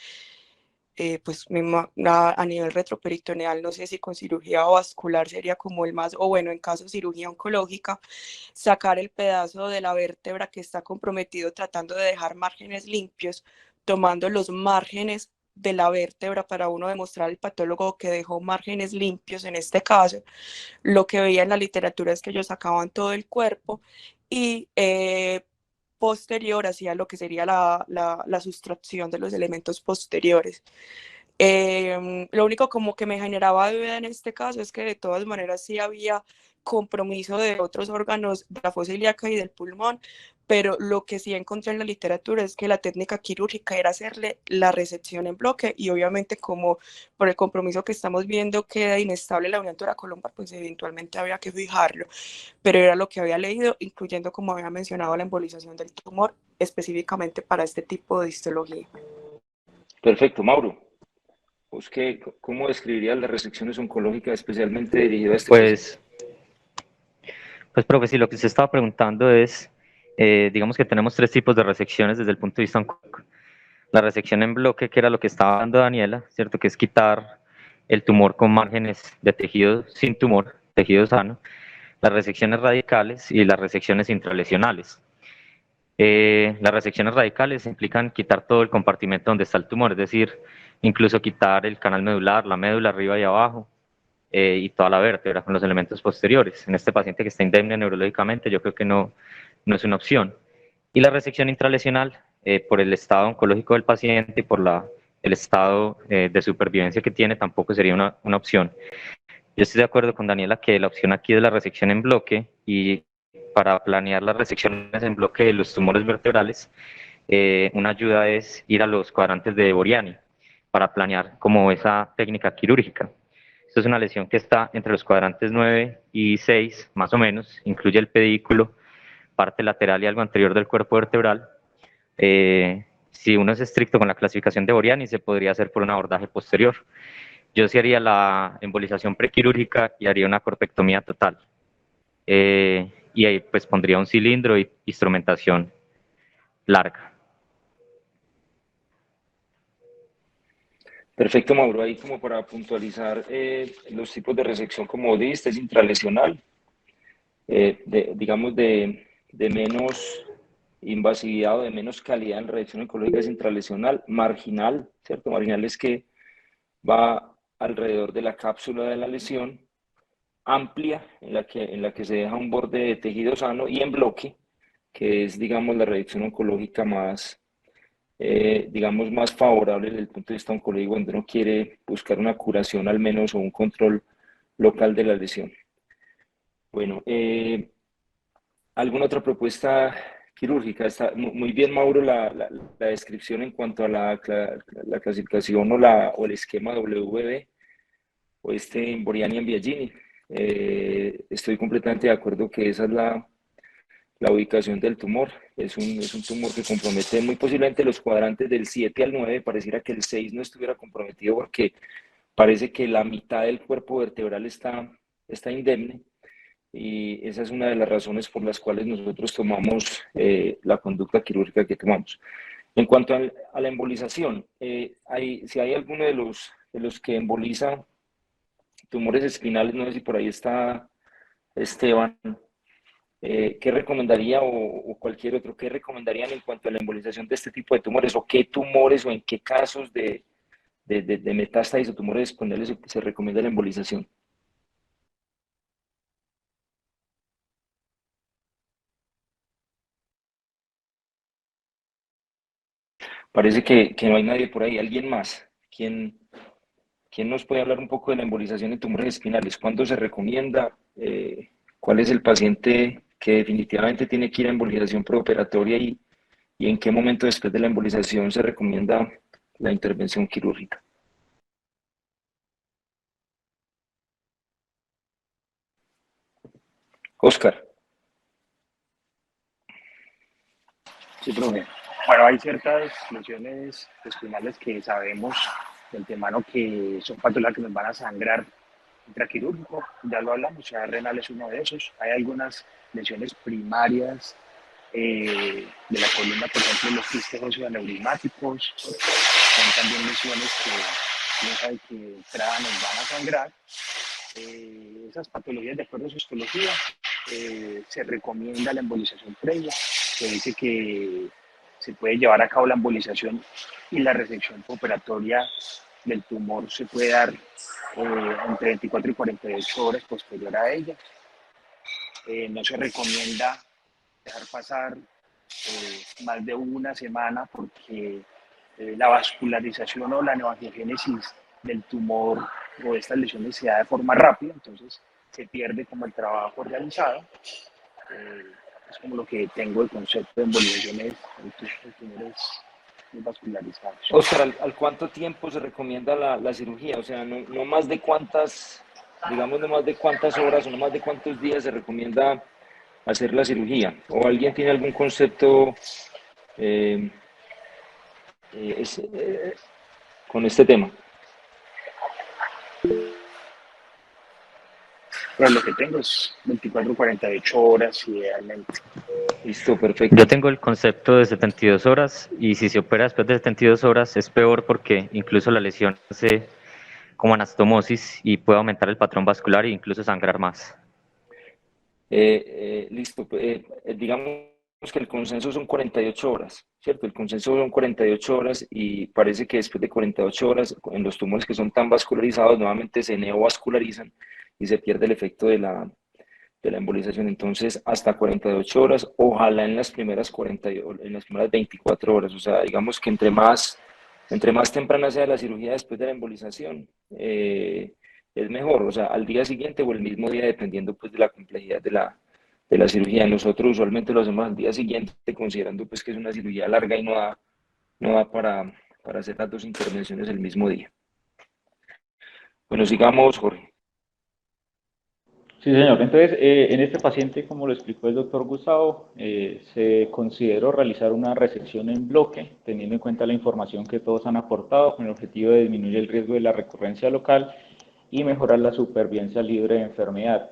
pues a nivel retroperitoneal, no sé si con cirugía vascular sería como el más, o bueno, en caso de cirugía oncológica, sacar el pedazo de la vértebra que está comprometido tratando de dejar márgenes limpios, tomando los márgenes de la vértebra para uno demostrar al patólogo que dejó márgenes limpios en este caso. Lo que veía en la literatura es que ellos sacaban todo el cuerpo y posterior hacía lo que sería la sustracción de los elementos posteriores. Lo único como que me generaba duda en este caso es que de todas maneras sí había compromiso de otros órganos de la fosa ilíaca y del pulmón, pero lo que sí encontré en la literatura es que la técnica quirúrgica era hacerle la resección en bloque y obviamente como por el compromiso que estamos viendo queda inestable la unión toracolumbar, pues eventualmente había que fijarlo, pero era lo que había leído, incluyendo como había mencionado la embolización del tumor específicamente para este tipo de histología. Perfecto, Mauro. ¿Cómo describirías las resecciones oncológicas especialmente dirigidas a este paciente? Pues, profe, sí, lo que se estaba preguntando es, digamos que tenemos tres tipos de resecciones desde el punto de vista oncológico. La resección en bloque, que era lo que estaba dando Daniela, ¿cierto? Que es quitar el tumor con márgenes de tejido sin tumor, tejido sano. Las resecciones radicales y las resecciones intralesionales. Las resecciones radicales implican quitar todo el compartimento donde está el tumor, es decir, incluso quitar el canal medular, la médula arriba y abajo, y toda la vértebra con los elementos posteriores. En este paciente que está indemne neurológicamente, yo creo que no es una opción. Y la resección intralesional, por el estado oncológico del paciente y por el estado de supervivencia que tiene, tampoco sería una opción. Yo estoy de acuerdo con Daniela que la opción aquí es la resección en bloque, y para planear las resecciones en bloque de los tumores vertebrales, una ayuda es ir a los cuadrantes de Boriani para planear como esa técnica quirúrgica. Esto es una lesión que está entre los cuadrantes 9 y 6, más o menos, incluye el pedículo, parte lateral y algo anterior del cuerpo vertebral. Si uno es estricto con la clasificación de Boriani, se podría hacer por un abordaje posterior. Yo sí haría la embolización prequirúrgica y haría una corpectomía total. y ahí pues pondría un cilindro y instrumentación larga. Perfecto, Mauro. Ahí como para puntualizar los tipos de resección, como dijiste, es intralesional, digamos de menos invasividad o de menos calidad en reacción oncológica es intralesional, marginal, ¿cierto? Marginal es que va alrededor de la cápsula de la lesión, amplia, en la que se deja un borde de tejido sano, y en bloque, que es, digamos, la reacción oncológica más, digamos, más favorable desde el punto de vista oncológico, cuando uno quiere buscar una curación al menos o un control local de la lesión. Bueno, ¿alguna otra propuesta quirúrgica? Está muy bien, Mauro, la descripción en cuanto a la clasificación o el esquema WB o Boriani and Biagini. Estoy completamente de acuerdo que esa es la ubicación del tumor. Es un tumor que compromete muy posiblemente los cuadrantes del 7 al 9. Pareciera que el 6 no estuviera comprometido porque parece que la mitad del cuerpo vertebral está indemne. Y esa es una de las razones por las cuales nosotros tomamos la conducta quirúrgica que tomamos. En cuanto a la embolización, si hay alguno de los que emboliza tumores espinales, no sé si por ahí está Esteban, ¿qué recomendaría o cualquier otro, qué recomendarían en cuanto a la embolización de este tipo de tumores o qué tumores o en qué casos de metástasis o tumores espinales se recomienda la embolización? Parece que no hay nadie por ahí. ¿Alguien más? ¿Quién nos puede hablar un poco de la embolización de tumores espinales? ¿Cuándo se recomienda? ¿Cuál es el paciente que definitivamente tiene que ir a embolización preoperatoria y en qué momento después de la embolización se recomienda la intervención quirúrgica? Oscar. Sí, profe. Bueno, hay ciertas lesiones espinales que sabemos de antemano que son patologías que nos van a sangrar intraquirúrgico, ya lo hablamos, ya renal es uno de esos. Hay algunas lesiones primarias de la columna, por ejemplo, los quistes óseos aneurismáticos, son también lesiones que uno sabe que de entrada nos van a sangrar. Esas patologías, de acuerdo a su histología, se recomienda la embolización previa. Se dice que se puede llevar a cabo la embolización y la resección operatoria del tumor se puede dar entre 24 y 48 horas posterior a ella. No se recomienda dejar pasar más de una semana porque la vascularización o la neoangiogénesis del tumor o de estas lesiones se da de forma rápida, entonces se pierde como el trabajo realizado. Es como lo que tengo el concepto de embolizaciones de tumores vascularizados. Oscar, ¿al cuánto tiempo se recomienda la cirugía? O sea, no más de cuántas, digamos, no más de cuántas horas o no más de cuántos días se recomienda hacer la cirugía. ¿O alguien tiene algún concepto con este tema? Pero lo que tengo es 24 48 horas idealmente. Listo, perfecto. Yo tengo el concepto de 72 horas y si se opera después de 72 horas es peor porque incluso la lesión hace como anastomosis y puede aumentar el patrón vascular e incluso sangrar más. Listo, digamos que el consenso son 48 horas, ¿cierto? El consenso son 48 horas y parece que después de 48 horas, en los tumores que son tan vascularizados, nuevamente se neovascularizan y se pierde el efecto de la embolización. Entonces, hasta 48 horas, ojalá en las primeras 24 horas. O sea, digamos que entre más temprana sea la cirugía después de la embolización, es mejor. O sea, al día siguiente o el mismo día, dependiendo pues de la complejidad de la cirugía. Nosotros usualmente lo hacemos al día siguiente, considerando pues que es una cirugía larga y no da para hacer las dos intervenciones el mismo día. Bueno, sigamos, Jorge. Sí, señor. Entonces, en este paciente, como lo explicó el doctor Gustavo, se consideró realizar una resección en bloque, teniendo en cuenta la información que todos han aportado, con el objetivo de disminuir el riesgo de la recurrencia local y mejorar la supervivencia libre de enfermedad.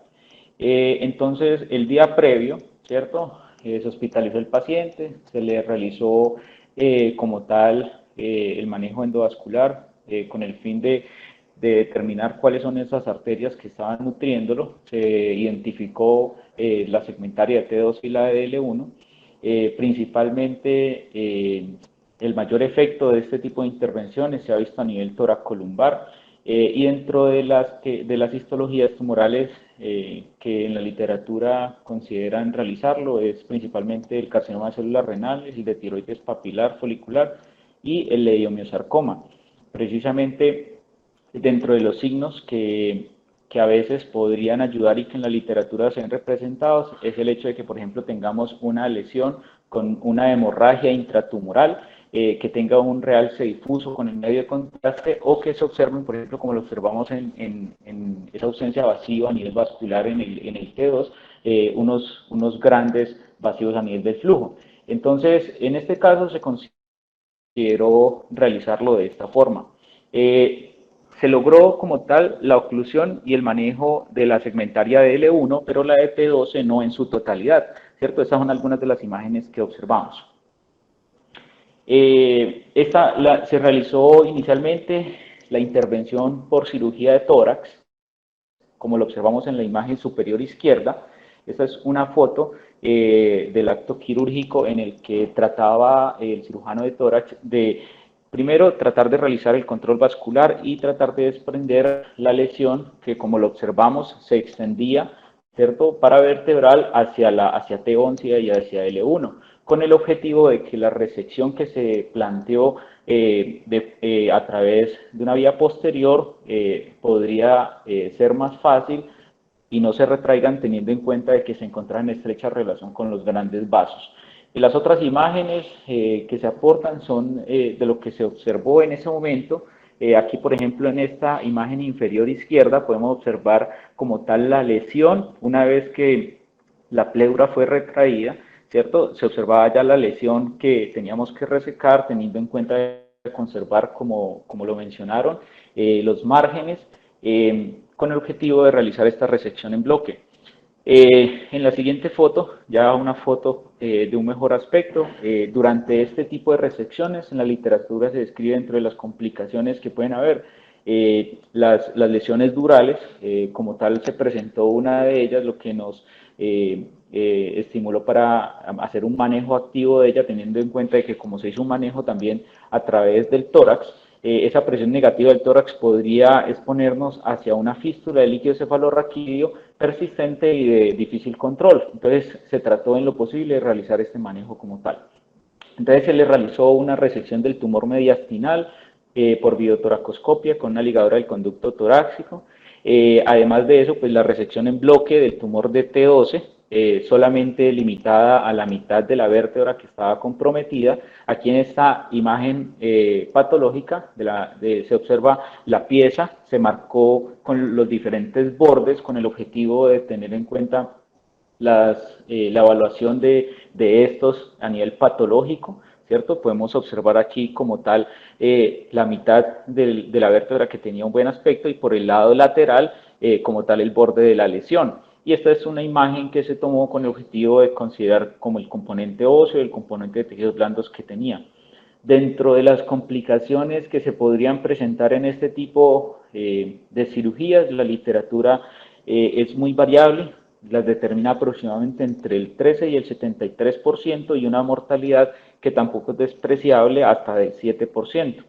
Entonces, el día previo, ¿cierto? Se hospitalizó el paciente, se le realizó como tal el manejo endovascular con el fin de determinar cuáles son esas arterias que estaban nutriéndolo. Se identificó la segmentaria de T2 y la de L1. Principalmente el mayor efecto de este tipo de intervenciones se ha visto a nivel toracolumbar y dentro de las histologías tumorales que en la literatura consideran realizarlo es principalmente el carcinoma de células renales, el de tiroides papilar folicular y el leiomiosarcoma. Precisamente dentro de los signos que a veces podrían ayudar y que en la literatura se ven representados es el hecho de que, por ejemplo, tengamos una lesión con una hemorragia intratumoral, que tenga un realce difuso con el medio de contraste o que se observen, por ejemplo, como lo observamos en esa ausencia vacío a nivel vascular en el T2, unos grandes vacíos a nivel del flujo. Entonces, en este caso se consideró realizarlo de esta forma. Se logró como tal la oclusión y el manejo de la segmentaria de L1, pero la de T12 no en su totalidad, ¿cierto? Estas son algunas de las imágenes que observamos. Se realizó inicialmente la intervención por cirugía de tórax, como lo observamos en la imagen superior izquierda. Esta es una foto del acto quirúrgico en el que trataba el cirujano de tórax de, primero, tratar de realizar el control vascular y tratar de desprender la lesión que, como lo observamos, se extendía, ¿cierto?, paravertebral hacia T11 y hacia L1, con el objetivo de que la resección que se planteó a través de una vía posterior podría ser más fácil y no se retraigan teniendo en cuenta de que se encuentran en estrecha relación con los grandes vasos. Y las otras imágenes que se aportan son de lo que se observó en ese momento. Aquí, por ejemplo, en esta imagen inferior izquierda podemos observar como tal la lesión una vez que la pleura fue retraída, ¿cierto? Se observaba ya la lesión que teníamos que resecar teniendo en cuenta de conservar, como lo mencionaron, los márgenes con el objetivo de realizar esta resección en bloque. En la siguiente foto, ya una foto de un mejor aspecto, durante este tipo de resecciones en la literatura se describe dentro de las complicaciones que pueden haber las lesiones durales, como tal se presentó una de ellas, lo que nos estimuló para hacer un manejo activo de ella, teniendo en cuenta de que como se hizo un manejo también a través del tórax, esa presión negativa del tórax podría exponernos hacia una fístula de líquido cefalorraquídeo persistente y de difícil control. Entonces se trató en lo posible de realizar este manejo como tal. Entonces se le realizó una resección del tumor mediastinal por videotoracoscopia con una ligadura del conducto torácico. Además de eso, pues la resección en bloque del tumor de T12, solamente limitada a la mitad de la vértebra que estaba comprometida. Aquí en esta imagen patológica se observa la pieza, se marcó con los diferentes bordes con el objetivo de tener en cuenta la evaluación de estos a nivel patológico, ¿cierto? Podemos observar aquí como tal la mitad de la vértebra que tenía un buen aspecto y por el lado lateral como tal el borde de la lesión. Y esta es una imagen que se tomó con el objetivo de considerar como el componente óseo y el componente de tejidos blandos que tenía. Dentro de las complicaciones que se podrían presentar en este tipo de cirugías, la literatura es muy variable, las determina aproximadamente entre el 13 y el 73% y una mortalidad que tampoco es despreciable hasta del 7%.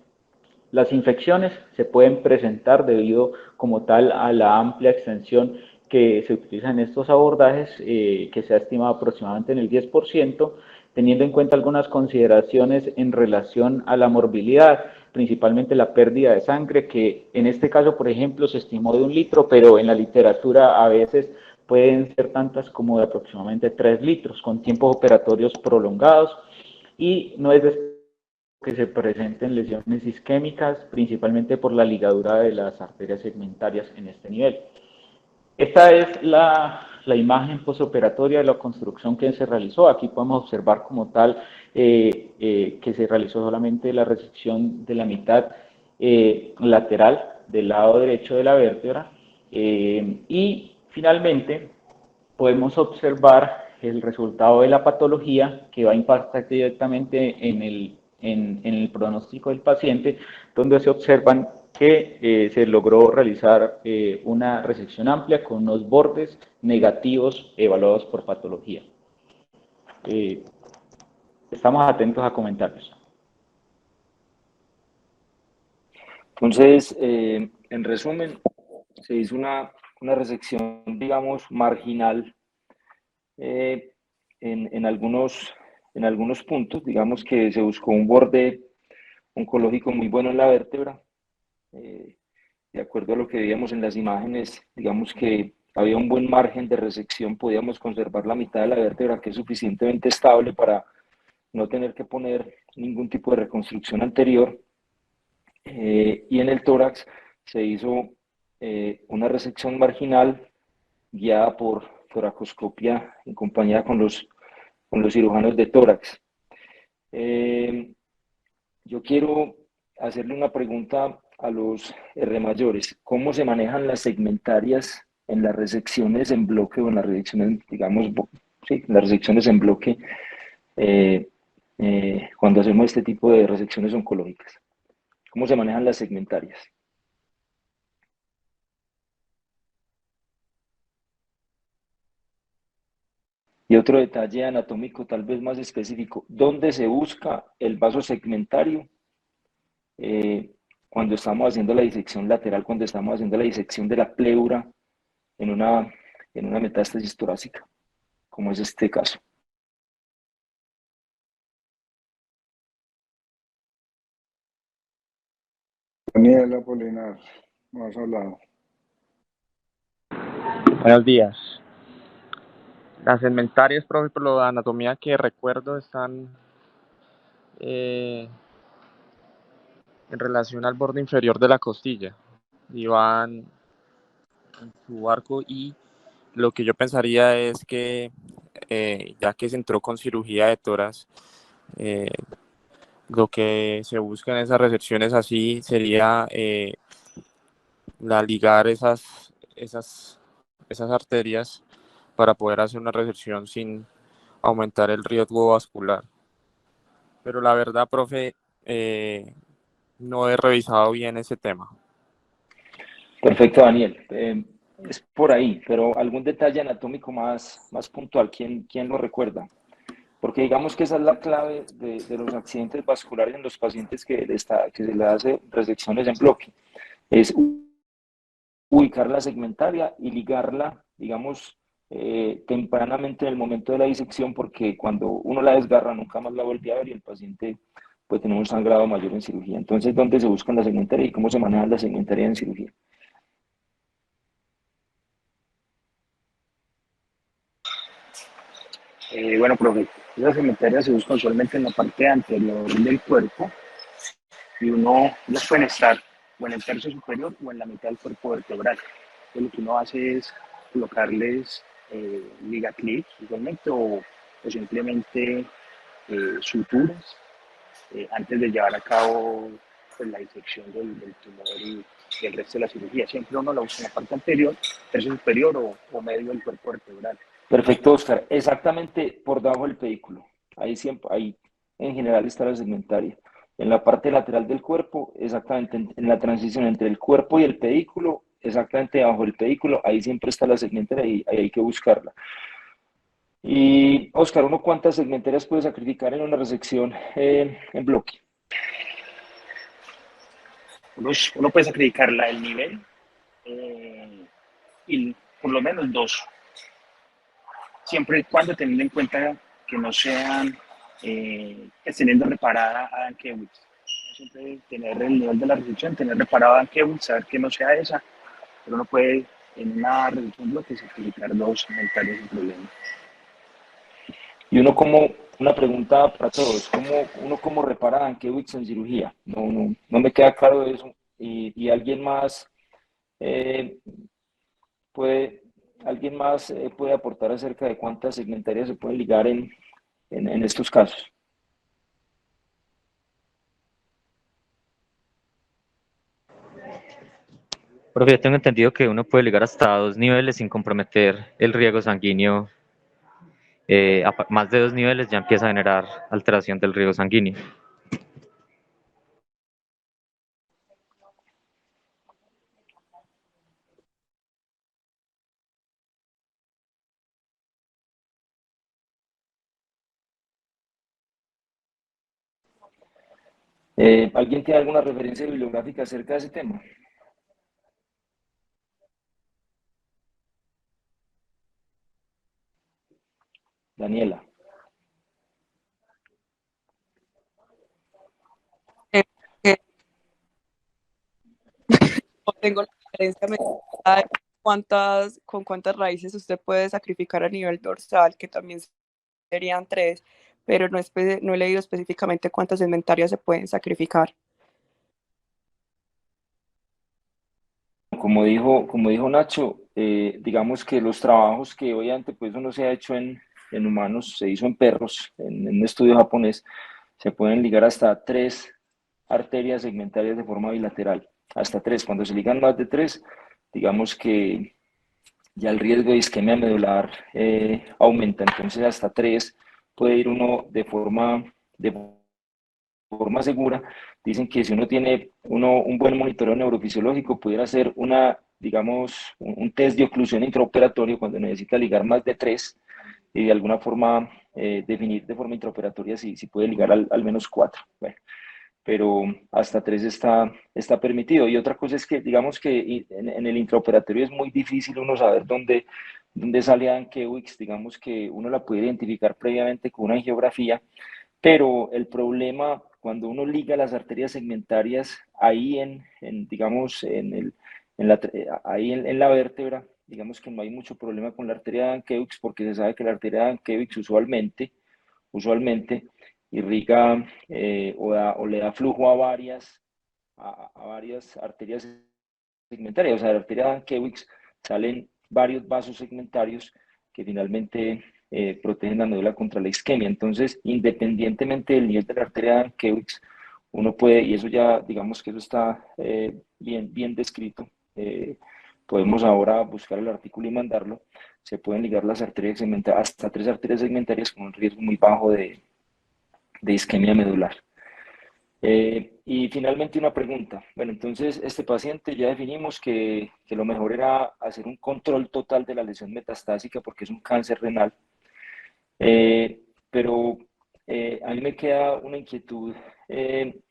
Las infecciones se pueden presentar debido como tal a la amplia extensión que se utiliza en estos abordajes, que se ha estimado aproximadamente en el 10%, teniendo en cuenta algunas consideraciones en relación a la morbilidad, principalmente la pérdida de sangre, que en este caso, por ejemplo, se estimó de 1 litro, pero en la literatura a veces pueden ser tantas como de aproximadamente 3 litros, con tiempos operatorios prolongados, y no es que se presenten lesiones isquémicas, principalmente por la ligadura de las arterias segmentarias en este nivel. Esta es la imagen postoperatoria de la construcción que se realizó. Aquí podemos observar como tal que se realizó solamente la resección de la mitad lateral del lado derecho de la vértebra y finalmente podemos observar el resultado de la patología que va a impactar directamente en el pronóstico del paciente, donde se observan que se logró realizar una resección amplia con unos bordes negativos evaluados por patología. Estamos atentos a comentarios. Entonces, en resumen, se hizo una resección, digamos, marginal en algunos puntos. Digamos que se buscó un borde oncológico muy bueno en la vértebra. De acuerdo a lo que veíamos en las imágenes, digamos que había un buen margen de resección, podíamos conservar la mitad de la vértebra, que es suficientemente estable para no tener que poner ningún tipo de reconstrucción anterior. Y en el tórax se hizo una resección marginal guiada por toracoscopia en compañía con los cirujanos de tórax. Yo quiero hacerle una pregunta a los R mayores. ¿Cómo se manejan las segmentarias en las resecciones en bloque o en las resecciones, digamos, sí, las resecciones en bloque cuando hacemos este tipo de resecciones oncológicas? ¿Cómo se manejan las segmentarias? Y otro detalle anatómico tal vez más específico, ¿dónde se busca el vaso segmentario? Cuando estamos haciendo la disección lateral, cuando estamos haciendo la disección de la pleura en una metástasis torácica, como es este caso. Daniela Polinar, no has hablado. Buenos días. Las segmentarias, profe, por la anatomía que recuerdo, están en relación al borde inferior de la costilla y van en su arco, y lo que yo pensaría es que ya que se entró con cirugía de tórax, lo que se busca en esas resecciones así sería ligar esas arterias para poder hacer una resección sin aumentar el riesgo vascular. Pero la verdad, profe, no he revisado bien ese tema. Perfecto, Daniel. Es por ahí, pero algún detalle anatómico más puntual, ¿quién lo recuerda? Porque digamos que esa es la clave de los accidentes vasculares en los pacientes que se les hace resecciones en bloque. Es ubicar la segmentaria y ligarla, digamos, tempranamente en el momento de la disección, porque cuando uno la desgarra nunca más la vuelve a ver y el paciente puede tener un sangrado mayor en cirugía. Entonces, ¿dónde se buscan las segmentarias y cómo se maneja la segmentaria en cirugía? Bueno, profe, esas segmentarias se buscan usualmente en la parte anterior del cuerpo y uno las pueden estar o en el tercio superior o en la mitad del cuerpo vertebral. Entonces, lo que uno hace es colocarles ligaclips usualmente o simplemente suturas antes de llevar a cabo pues, la disección del tumor y el resto de la cirugía. Siempre uno la usa en la parte anterior, tercio superior o medio del cuerpo vertebral. Perfecto, Oscar. Exactamente por debajo del pedículo. Ahí en general está la segmentaria. En la parte lateral del cuerpo, exactamente en la transición entre el cuerpo y el pedículo, exactamente debajo del pedículo, ahí siempre está la segmentaria y ahí hay que buscarla. Y, Oscar, ¿uno cuántas segmentarias puede sacrificar en una resección en bloque? Uno puede sacrificarla el nivel y por lo menos 2. Siempre y cuando teniendo en cuenta que no sean teniendo reparada a Dankewitz. Siempre tener el nivel de la resección, tener reparado a Dankewitz, saber que no sea esa, pero uno puede en una resección bloque sacrificar 2 segmentarias sin problema. Y una pregunta para todos, ¿cómo repara Dankewitz en cirugía? No me queda claro eso. Y alguien más puede aportar acerca de cuántas segmentarias se pueden ligar en estos casos. Porque yo tengo entendido que uno puede ligar hasta 2 niveles sin comprometer el riego sanguíneo. Más de 2 niveles ya empieza a generar alteración del riego sanguíneo. ¿Alguien tiene alguna referencia bibliográfica acerca de ese tema? Daniela. Eh, eh, no tengo la referencia de con cuántas raíces usted puede sacrificar a nivel dorsal, que también serían 3, pero no he leído específicamente cuántas segmentarias se pueden sacrificar. Como dijo Nacho, digamos que los trabajos que obviamente pues uno se ha hecho en humanos, se hizo en perros, en un estudio japonés, se pueden ligar hasta 3 arterias segmentarias de forma bilateral, hasta 3. Cuando se ligan más de 3, digamos que ya el riesgo de isquemia medular aumenta, entonces hasta 3 puede ir uno de forma segura. Dicen que si uno tiene un buen monitoreo neurofisiológico, pudiera hacer digamos, un test de oclusión intraoperatorio cuando necesita ligar más de 3 y de alguna forma definir de forma intraoperatoria si puede ligar al menos 4. Bueno, pero hasta 3 está permitido. Y otra cosa es que, digamos que en el intraoperatorio es muy difícil uno saber dónde sale Ankewix, digamos que uno la puede identificar previamente con una angiografía, pero el problema cuando uno liga las arterias segmentarias ahí digamos, ahí en la vértebra, digamos que no hay mucho problema con la arteria de Ankewix porque se sabe que la arteria de Ankewix usualmente irriga o le da flujo a varias arterias segmentarias. O sea, de la arteria de Ankewix salen varios vasos segmentarios que finalmente protegen la médula contra la isquemia. Entonces, independientemente del nivel de la arteria de Ankewix, uno puede, y eso ya, digamos que eso está bien descrito, podemos ahora buscar el artículo y mandarlo, se pueden ligar las arterias segmentarias, hasta 3 arterias segmentarias con un riesgo muy bajo de isquemia medular. Y finalmente una pregunta. Bueno, entonces este paciente ya definimos que lo mejor era hacer un control total de la lesión metastásica porque es un cáncer renal. Pero a mí me queda una inquietud de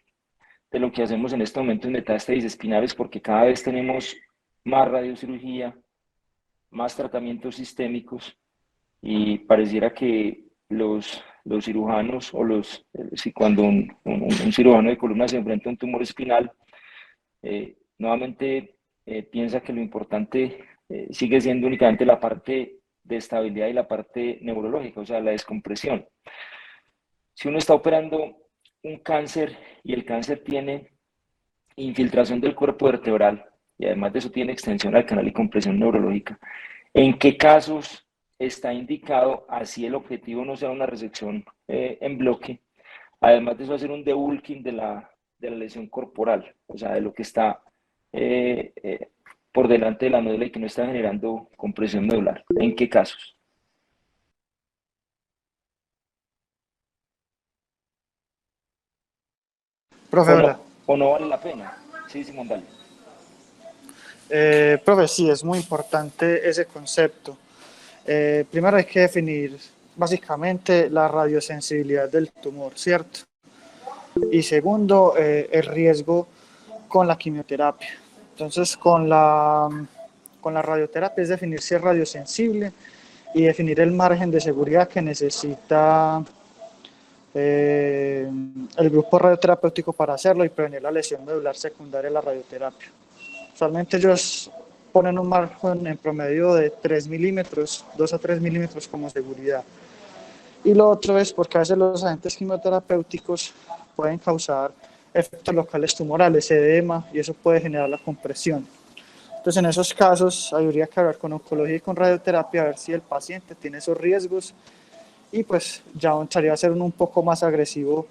lo que hacemos en este momento en metástasis espinales porque cada vez tenemos más radiocirugía, más tratamientos sistémicos y pareciera que los cirujanos si cuando un cirujano de columna se enfrenta a un tumor espinal, nuevamente piensa que lo importante sigue siendo únicamente la parte de estabilidad y la parte neurológica, o sea, la descompresión. Si uno está operando un cáncer y el cáncer tiene infiltración del cuerpo vertebral y además de eso tiene extensión al canal y compresión neurológica, ¿en qué casos está indicado, así el objetivo no sea una resección en bloque, además de eso hacer un debulking de la lesión corporal, o sea, de lo que está por delante de la médula y que no está generando compresión medular? ¿En qué casos? Profe, hola. ¿O no vale la pena? Sí, Simón, dale. Profe, sí, es muy importante ese concepto. Primero hay que definir básicamente la radiosensibilidad del tumor, ¿cierto? Y segundo, el riesgo con la quimioterapia. Entonces, con la radioterapia es definir si es radiosensible y definir el margen de seguridad que necesita el grupo radioterapéutico para hacerlo y prevenir la lesión medular secundaria de la radioterapia. Usualmente ellos ponen un margen en promedio de 3 milímetros, 2 a 3 milímetros como seguridad. Y lo otro es porque a veces los agentes quimioterapéuticos pueden causar efectos locales tumorales, edema, y eso puede generar la compresión. Entonces, en esos casos, habría que hablar con oncología y con radioterapia a ver si el paciente tiene esos riesgos y pues ya entraría a ser un poco más agresivo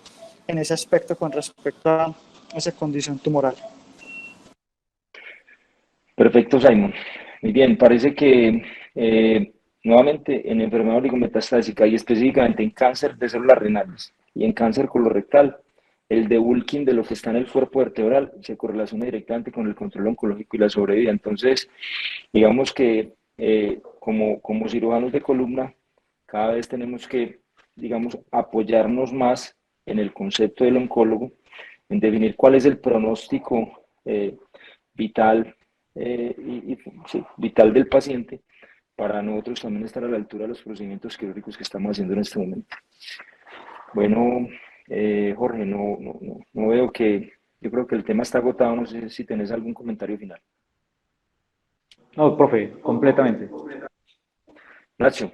en ese aspecto con respecto a esa condición tumoral. Perfecto, Simon. Muy bien, parece que nuevamente en enfermedad oligometastásica y específicamente en cáncer de células renales y en cáncer colorectal, el debulking de lo que está en el cuerpo vertebral se correlaciona directamente con el control oncológico y la sobrevida. Entonces, digamos que como cirujanos de columna, cada vez tenemos que, digamos, apoyarnos más en el concepto del oncólogo, en definir cuál es el pronóstico vital sí, vital del paciente para nosotros también estar a la altura de los procedimientos quirúrgicos que estamos haciendo en este momento. Bueno, Jorge, no veo que, yo creo que el tema está agotado, no sé si tenés algún comentario final. No, profe, completamente. Nacho.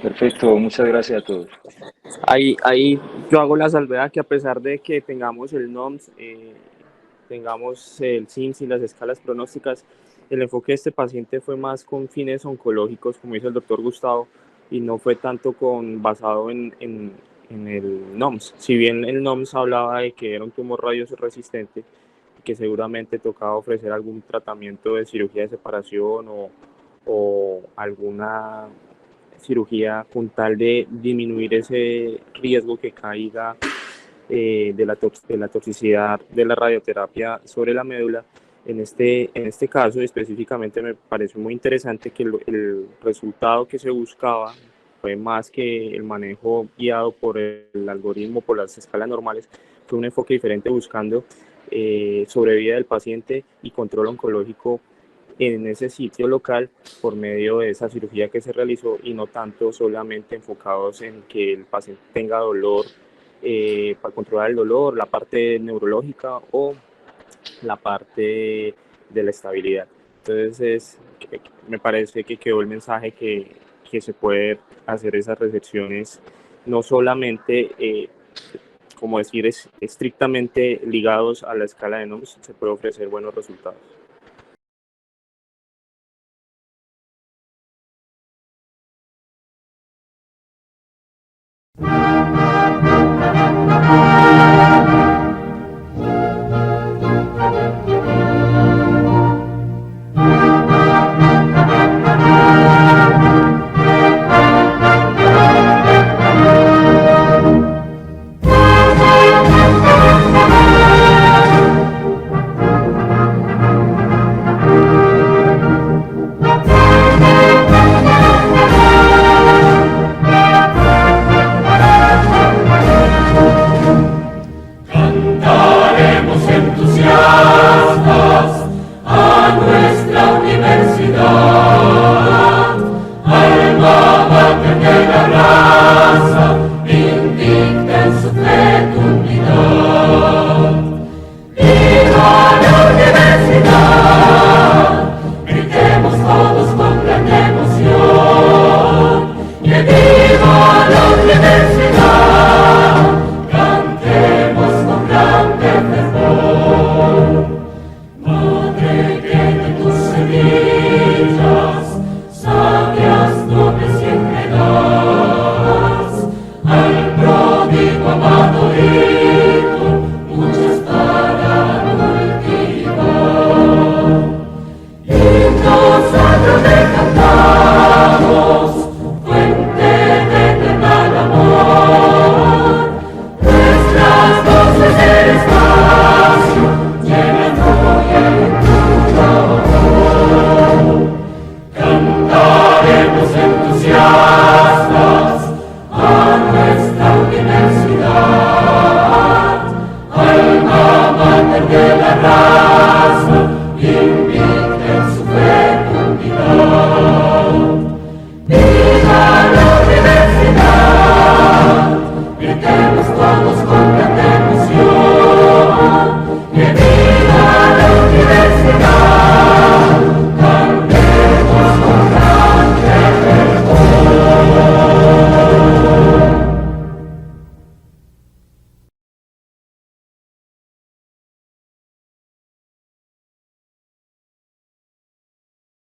Perfecto, muchas gracias a todos. Ahí yo hago la salvedad que a pesar de que tengamos el NOMS, tengamos el SIMS y las escalas pronósticas, el enfoque de este paciente fue más con fines oncológicos, como dice el doctor Gustavo, y no fue tanto basado en el NOMS. Si bien el NOMS hablaba de que era un tumor radioresistente, que seguramente tocaba ofrecer algún tratamiento de cirugía de separación o alguna cirugía con tal de disminuir ese riesgo que caiga de la toxicidad de la radioterapia sobre la médula. En este caso específicamente me pareció muy interesante que el resultado que se buscaba fue más que el manejo guiado por el algoritmo, por las escalas normales, fue un enfoque diferente buscando sobrevida del paciente y control oncológico en ese sitio local por medio de esa cirugía que se realizó y no tanto solamente enfocados en que el paciente tenga dolor para controlar el dolor, la parte neurológica o la parte de la estabilidad. Entonces me parece que quedó el mensaje que se puede hacer esas resecciones no solamente como decir es estrictamente ligados a la escala de NOMS, se puede ofrecer buenos resultados. Invicta en su fe.